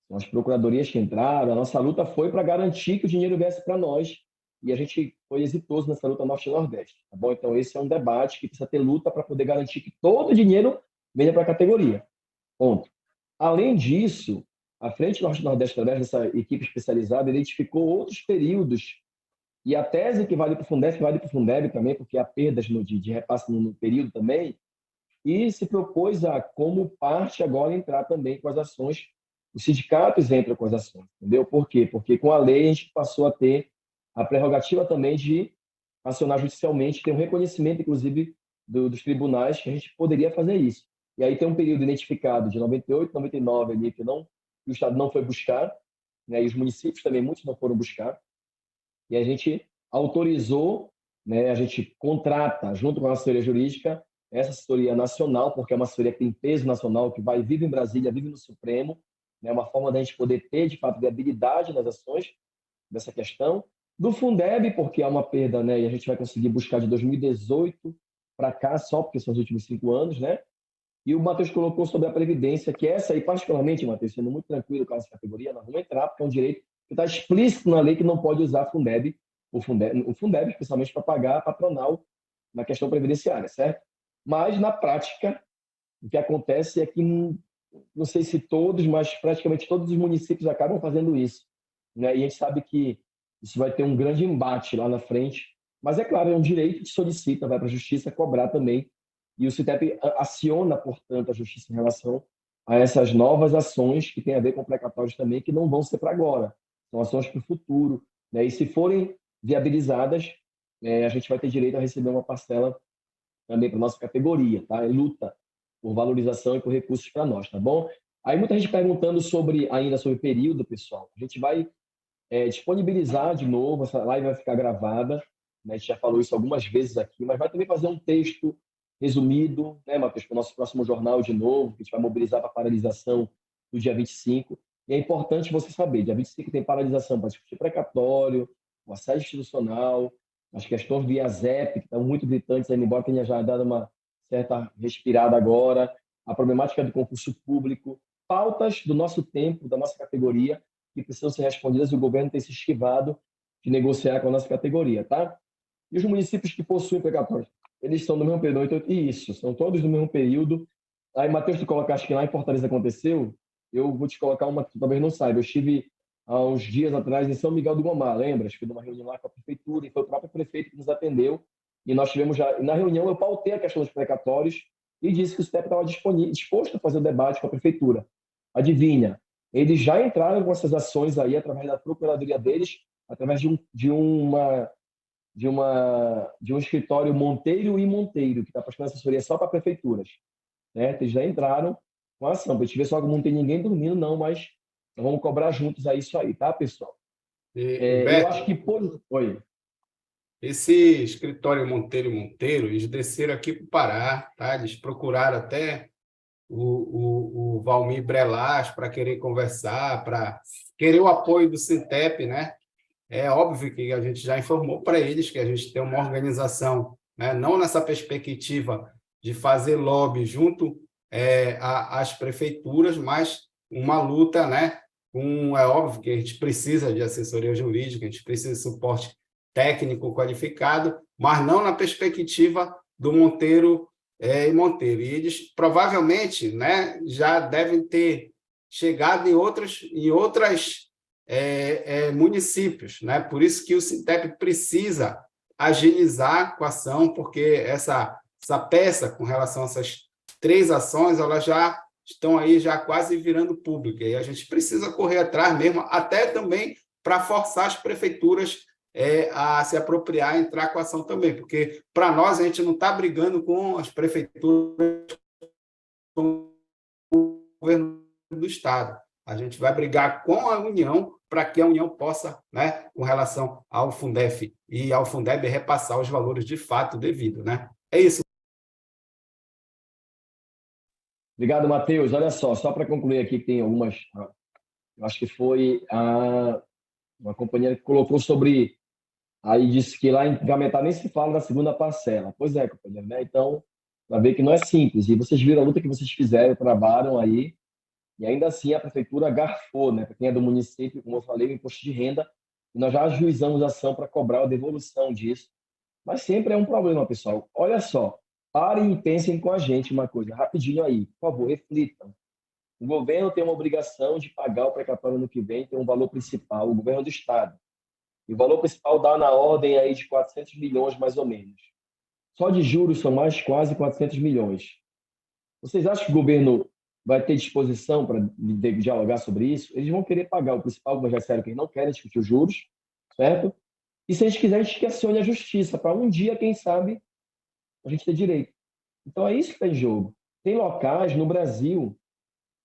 são as procuradorias que entraram, a nossa luta foi para garantir que o dinheiro viesse para nós e a gente foi exitoso nessa luta Norte e Nordeste, tá bom? Então, esse é um debate que precisa ter luta para poder garantir que todo o dinheiro venha para a categoria. Ponto. Além disso, a Frente Norte e Nordeste, através dessa equipe especializada, identificou outros períodos e a tese que vale para o Fundef vale para o Fundeb também, porque há perdas de repasse no período também, e se propôs a, como parte agora, entrar também com as ações. Os sindicatos entram com as ações, entendeu? Por quê? Porque com a lei a gente passou a ter a prerrogativa também de acionar judicialmente, ter um reconhecimento, inclusive, dos tribunais que a gente poderia fazer isso. E aí tem um período identificado de 98, 99 ali, que não que o Estado não foi buscar, né? E os municípios também, muitos não foram buscar. E a gente autorizou, né? A gente contrata, junto com a assessoria jurídica, essa assessoria nacional, porque é uma assessoria que tem peso nacional, que vive em Brasília, vive no Supremo, né? Uma forma da gente poder ter, de fato, viabilidade nas ações dessa questão. Do Fundeb, porque há uma perda, né? E a gente vai conseguir buscar de 2018 para cá, só porque são os últimos 5 anos, né? E o Matheus colocou sobre a Previdência, que essa aí, particularmente, Matheus, sendo muito tranquilo com essa categoria, nós vamos entrar, porque é um direito que está explícito na lei que não pode usar o Fundeb especialmente para pagar a patronal na questão previdenciária, certo? Mas, na prática, o que acontece é que, não sei se todos, mas praticamente todos os municípios acabam fazendo isso, né? E a gente sabe que isso vai ter um grande embate lá na frente, mas é claro, é um direito que solicita, vai para a justiça cobrar também, e o CITEP aciona, portanto, a justiça em relação a essas novas ações que têm a ver com precatórios também, que não vão ser para agora, são ações para o futuro, né? E se forem viabilizadas, a gente vai ter direito a receber uma parcela também para nossa categoria, tá? É luta por valorização e por recursos para nós, tá bom? Aí muita gente perguntando ainda sobre período, pessoal. A gente vai disponibilizar de novo, essa live vai ficar gravada, né? A gente já falou isso algumas vezes aqui, mas vai também fazer um texto resumido, né, Matheus, para o nosso próximo jornal de novo, que a gente vai mobilizar para a paralisação do dia 25. E é importante você saber, dia 25 tem paralisação para discutir precatório, o assédio institucional, as questões via ZEP, que estão muito gritantes, ainda embora tenha já dado uma certa respirada agora, a problemática do concurso público, pautas do nosso tempo, da nossa categoria, que precisam ser respondidas e o governo tem se esquivado de negociar com a nossa categoria, tá? E os municípios que possuem precatórios, eles estão no mesmo período, então, isso, são todos no mesmo período. Aí, Matheus, tu colocaste que lá em Fortaleza aconteceu, eu vou te colocar uma que tu talvez não saiba. Eu estive há uns dias atrás em São Miguel do Gomar, lembra? Fui numa reunião lá com a prefeitura e foi o próprio prefeito que nos atendeu. E nós tivemos já, na reunião eu pautei a questão dos precatórios e disse que o STEP estava disposto a fazer o debate com a prefeitura. Adivinha? Eles já entraram com essas ações aí através da procuradoria deles, através de um escritório Monteiro e Monteiro, que está prestando assessoria só para prefeituras, né? Eles já entraram com a ação. Para a gente ver só que não tem ninguém dormindo, não, mas vamos cobrar juntos a isso aí, tá, pessoal? Eu acho Beto, que Oi. esse escritório Monteiro e Monteiro, eles desceram aqui para o Pará, tá? Eles procuraram até o Valmir Brelas para querer conversar, para querer o apoio do Sintep, né? É óbvio que a gente já informou para eles que a gente tem uma organização, né? Não nessa perspectiva de fazer lobby junto às prefeituras, mas uma luta, né? É óbvio que a gente precisa de assessoria jurídica, a gente precisa de suporte técnico qualificado, mas não na perspectiva do Monteiro e Monteiro. E eles provavelmente, né, já devem ter chegado em outras municípios, né? Por isso que o Sintep precisa agilizar com a ação, porque essa peça, com relação a essas 3 ações, elas já estão aí já quase virando pública, e a gente precisa correr atrás mesmo, até também para forçar as prefeituras a se apropriar e entrar com a ação também, porque para nós a gente não está brigando com as prefeituras, com o governo do Estado. A gente vai brigar com a União para que a União possa, né, com relação ao Fundef e ao Fundeb, repassar os valores de fato devido, né? É isso. Obrigado, Matheus. Olha só para concluir aqui, que tem algumas. Eu acho que foi uma companheira que colocou sobre. Aí disse que lá em Gametá nem se fala da segunda parcela. Pois é, companheiro, né? Então, para ver que não é simples. E vocês viram a luta que vocês fizeram, travaram aí, e ainda assim a prefeitura garfou, né? Para quem é do município, como eu falei, o imposto de renda, e nós já ajuizamos a ação para cobrar a devolução disso. Mas sempre é um problema, pessoal. Olha só, parem e pensem com a gente uma coisa, rapidinho aí, por favor, reflitam. O governo tem uma obrigação de pagar o precatório ano que vem, tem um valor principal, o governo do Estado. E o valor principal dá na ordem aí de 400 milhões, mais ou menos. Só de juros são mais quase 400 milhões. Vocês acham que o governo vai ter disposição para dialogar sobre isso? Eles vão querer pagar o principal, mas já disseram que eles não querem discutir os juros, certo? E se eles quiserem, a gente questione a justiça, para um dia, quem sabe, a gente ter direito. Então é isso que está em jogo. Tem locais no Brasil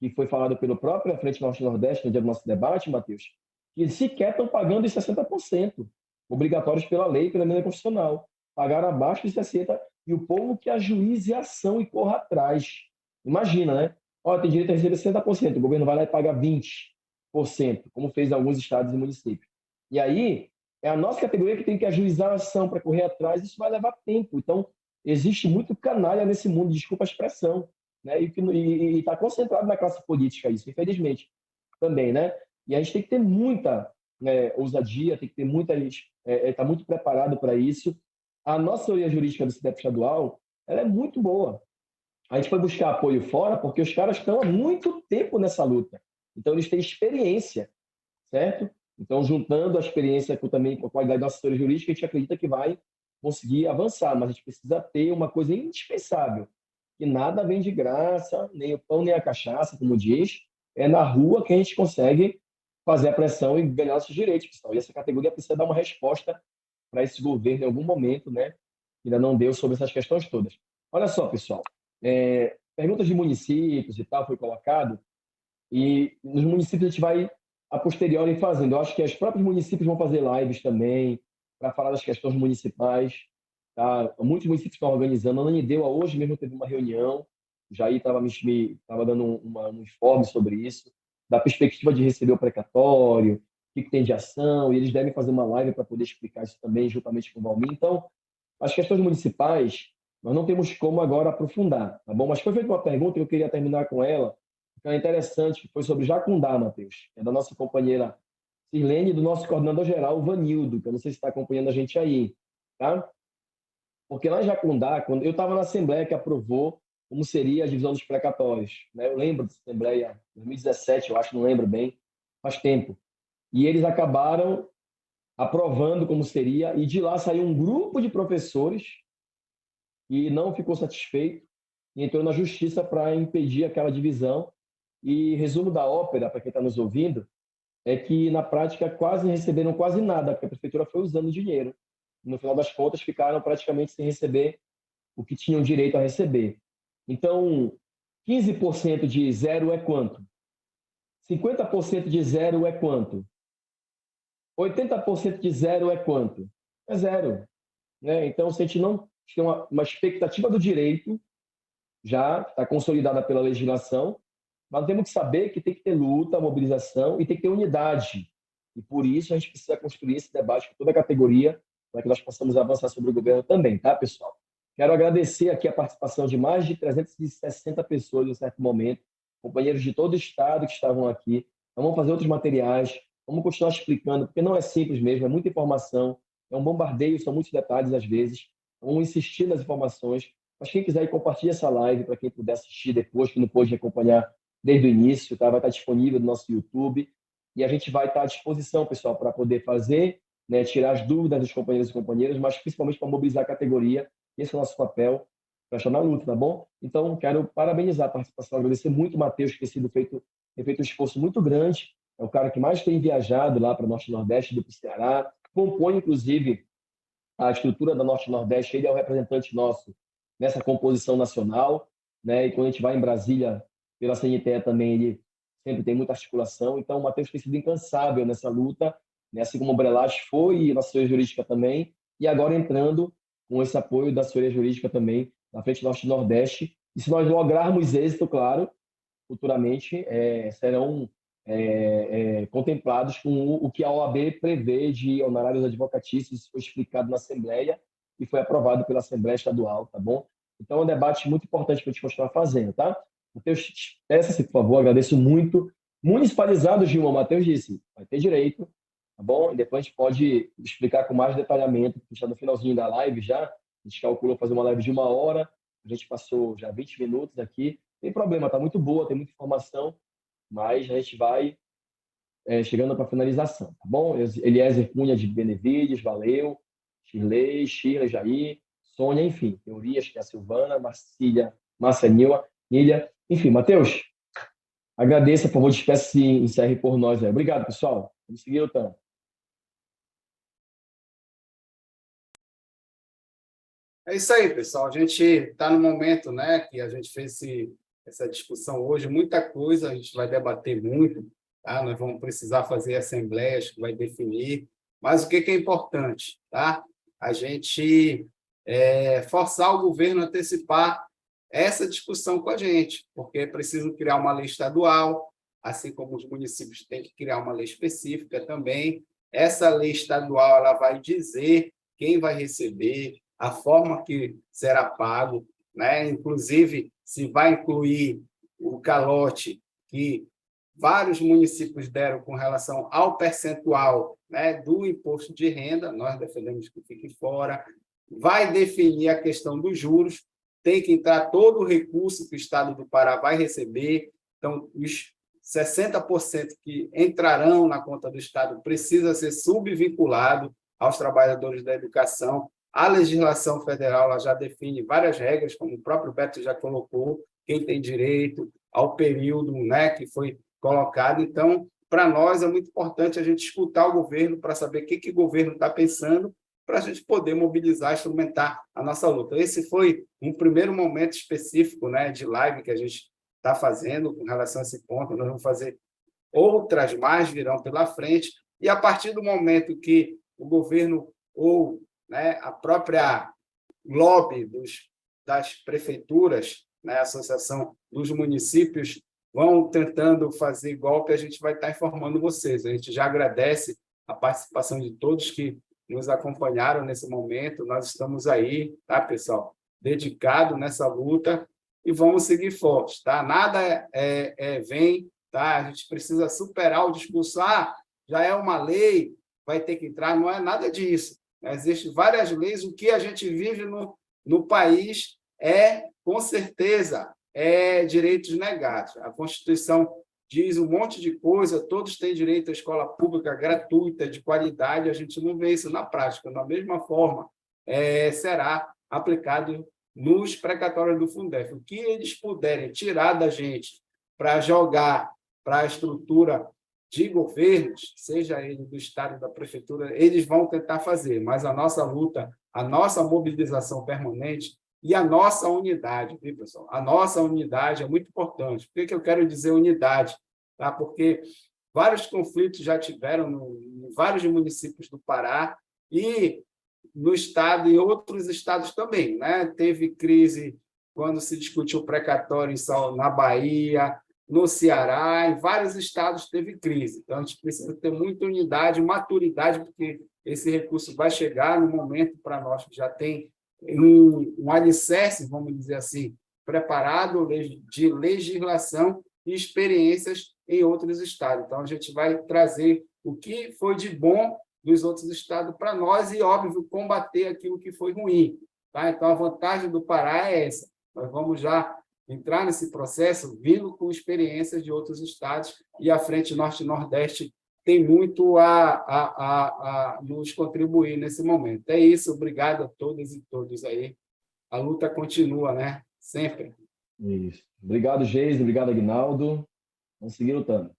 que foi falado pelo próprio Frente Norte-Nordeste no dia do nosso debate, Matheus, que sequer estão pagando os 60%, obrigatórios pela lei, pela emenda constitucional. Pagaram abaixo dos 60%, e o povo que ajuize a ação e corra atrás. Imagina, né? Olha, tem direito a receber 60%, o governo vai lá e paga 20%, como fez alguns estados e municípios. E aí, é a nossa categoria que tem que ajuizar a ação para correr atrás, isso vai levar tempo. Então, existe muito canalha nesse mundo, desculpa a expressão, né? E está concentrado na classe política isso, infelizmente, também, né? E a gente tem que ter muita, né, ousadia, tem que ter muita gente, tá muito preparado para isso. A nossa teoria jurídica do CIDEP estadual, ela é muito boa. A gente foi buscar apoio fora porque os caras estão há muito tempo nessa luta. Então, eles têm experiência, certo? Então, juntando a experiência também com a qualidade da assessoria jurídica, a gente acredita que vai conseguir avançar, mas a gente precisa ter uma coisa indispensável, que nada vem de graça, nem o pão nem a cachaça, como diz, é na rua que a gente consegue fazer a pressão e ganhar nossos direitos, pessoal. E essa categoria precisa dar uma resposta para esse governo em algum momento, né? Ainda não deu sobre essas questões todas. Olha só, pessoal, perguntas de municípios e tal foi colocado, e nos municípios a gente vai a posteriori fazendo. Eu acho que os próprios municípios vão fazer lives também para falar das questões municipais. Tá? Muitos municípios estão organizando. A Ananindeua hoje mesmo teve uma reunião. O Jair estava dando um informe sobre isso, da perspectiva de receber o precatório, o que tem de ação, e eles devem fazer uma live para poder explicar isso também, juntamente com o Valmir. Então, as questões municipais, nós não temos como agora aprofundar, tá bom? Mas foi feita uma pergunta e eu queria terminar com ela, que é interessante, que foi sobre Jacundá, Matheus, é da nossa companheira Sirlene e do nosso coordenador-geral, Vanildo, que eu não sei se está acompanhando a gente aí, tá? Porque lá em Jacundá, quando eu estava na Assembleia que aprovou como seria a divisão dos precatórios, né? Eu lembro da Assembleia, 2017, eu acho, não lembro bem, faz tempo. E eles acabaram aprovando como seria, e de lá saiu um grupo de professores e não ficou satisfeito e entrou na justiça para impedir aquela divisão. E resumo da ópera, para quem está nos ouvindo, é que na prática quase receberam quase nada, porque a prefeitura foi usando dinheiro. No final das contas, ficaram praticamente sem receber o que tinham direito a receber. Então, 15% de zero é quanto? 50% de zero é quanto? 80% de zero é quanto? É zero. Né? Então, se a gente não tem uma expectativa do direito, já está consolidada pela legislação, mas temos que saber que tem que ter luta, mobilização e tem que ter unidade. E por isso a gente precisa construir esse debate com toda a categoria para que nós possamos avançar sobre o governo também, tá, pessoal? Quero agradecer aqui a participação de mais de 360 pessoas em um certo momento, companheiros de todo o estado que estavam aqui. Então, vamos fazer outros materiais, vamos continuar explicando, porque não é simples mesmo, é muita informação, é um bombardeio, são muitos detalhes às vezes. Vamos insistir nas informações. Mas quem quiser compartilhar essa live para quem puder assistir depois, que não pôde acompanhar desde o início, tá? Vai estar disponível no nosso YouTube. E a gente vai estar à disposição, pessoal, para poder fazer, né, tirar as dúvidas dos companheiros e companheiras, mas principalmente para mobilizar a categoria. Esse é o nosso papel para estar na luta, tá bom? Então, quero parabenizar a participação, agradecer muito o Matheus, que tem feito um esforço muito grande. É o cara que mais tem viajado lá para o Norte e Nordeste, do Ceará. Compõe, inclusive, a estrutura da Norte e Nordeste. Ele é o representante nosso nessa composição nacional, né? E quando a gente vai em Brasília, pela CNTE também, ele sempre tem muita articulação. Então, o Matheus tem sido incansável nessa luta, né? Assim como o Brelas foi, e a assessoria jurídica também, e agora entrando com esse apoio da assessoria jurídica também na frente Norte e Nordeste. E se nós lograrmos êxito, claro, futuramente serão contemplados com o que a OAB prevê de honorários advocatícios. Isso foi explicado na Assembleia e foi aprovado pela Assembleia Estadual, tá bom? Então, é um debate muito importante para a gente continuar fazendo, tá? Matheus, peça-se, por favor, agradeço muito. Municipalizado, Gilma, o Matheus disse, vai ter direito, tá bom? E depois a gente pode explicar com mais detalhamento, porque está no finalzinho da live já, a gente calculou fazer uma live de 1 hora, a gente passou já 20 minutos aqui, tem problema, está muito boa, tem muita informação, mas a gente vai chegando para a finalização, tá bom? Eliezer Cunha de Benevides, valeu. Shirley, Sheila, Jair, Sônia, enfim, Teorias, que é a Silvana, Marcília, Márcia Nília, enfim, Matheus, agradeça, por favor, despeça-se e encerre por nós. Obrigado, pessoal. Vamos seguir, Otan. É isso aí, pessoal. A gente está no momento, né, que a gente fez essa discussão hoje. Muita coisa a gente vai debater muito, tá? Nós vamos precisar fazer assembleias que vai definir, mas o que é importante, tá? A gente forçar o governo a antecipar essa discussão com a gente, porque é preciso criar uma lei estadual, assim como os municípios têm que criar uma lei específica também. Essa lei estadual ela vai dizer quem vai receber, a forma que será pago, né? Inclusive, se vai incluir o calote que vários municípios deram com relação ao percentual, né, do imposto de renda, nós defendemos que fique fora, vai definir a questão dos juros, tem que entrar todo o recurso que o Estado do Pará vai receber, então, os 60% que entrarão na conta do Estado precisa ser subvinculado aos trabalhadores da educação. A legislação federal ela já define várias regras, como o próprio Beto já colocou, quem tem direito ao período, né, que foi colocado. Então, para nós é muito importante a gente escutar o governo para saber o que o governo está pensando, para a gente poder mobilizar, instrumentar a nossa luta. Esse foi um primeiro momento específico, né, de live que a gente está fazendo com relação a esse ponto. Nós vamos fazer outras mais, virão pela frente, e a partir do momento que o governo ou, né, a própria lobby das prefeituras, né, a associação dos municípios, vão tentando fazer golpe, a gente vai estar informando vocês. A gente já agradece a participação de todos que nos acompanharam nesse momento. Nós estamos aí, tá, pessoal? Dedicados nessa luta e vamos seguir fortes, tá? Nada vem, tá? A gente precisa superar o discurso, já é uma lei, vai ter que entrar, não é nada disso. Existem várias leis, o que a gente vive no país com certeza, direitos negados. A Constituição diz um monte de coisa, todos têm direito à escola pública gratuita, de qualidade, a gente não vê isso na prática. Da mesma forma, será aplicado nos precatórios do Fundef. O que eles puderem tirar da gente para jogar para a estrutura de governos, seja ele do Estado, da Prefeitura, eles vão tentar fazer, mas a nossa luta, a nossa mobilização permanente e a nossa unidade, viu, pessoal? A nossa unidade é muito importante. Por que eu quero dizer unidade? Tá? Porque vários conflitos já tiveram em vários municípios do Pará e no Estado e outros estados também, né? Teve crise quando se discutiu o precatório na Bahia, no Ceará, em vários estados teve crise. Então, a gente precisa ter muita unidade, maturidade, porque esse recurso vai chegar no momento para nós que já tem um alicerce, vamos dizer assim, preparado de legislação e experiências em outros estados. Então, a gente vai trazer o que foi de bom dos outros estados para nós e, óbvio, combater aquilo que foi ruim. Tá? Então, a vantagem do Pará é essa. Nós vamos já entrar nesse processo vindo com experiências de outros estados e a Frente Norte e Nordeste tem muito a nos contribuir nesse momento. É isso, obrigado a todas e todos aí. A luta continua, né? Sempre. Isso. Obrigado, Geise, obrigado, Aguinaldo. Vamos seguir lutando.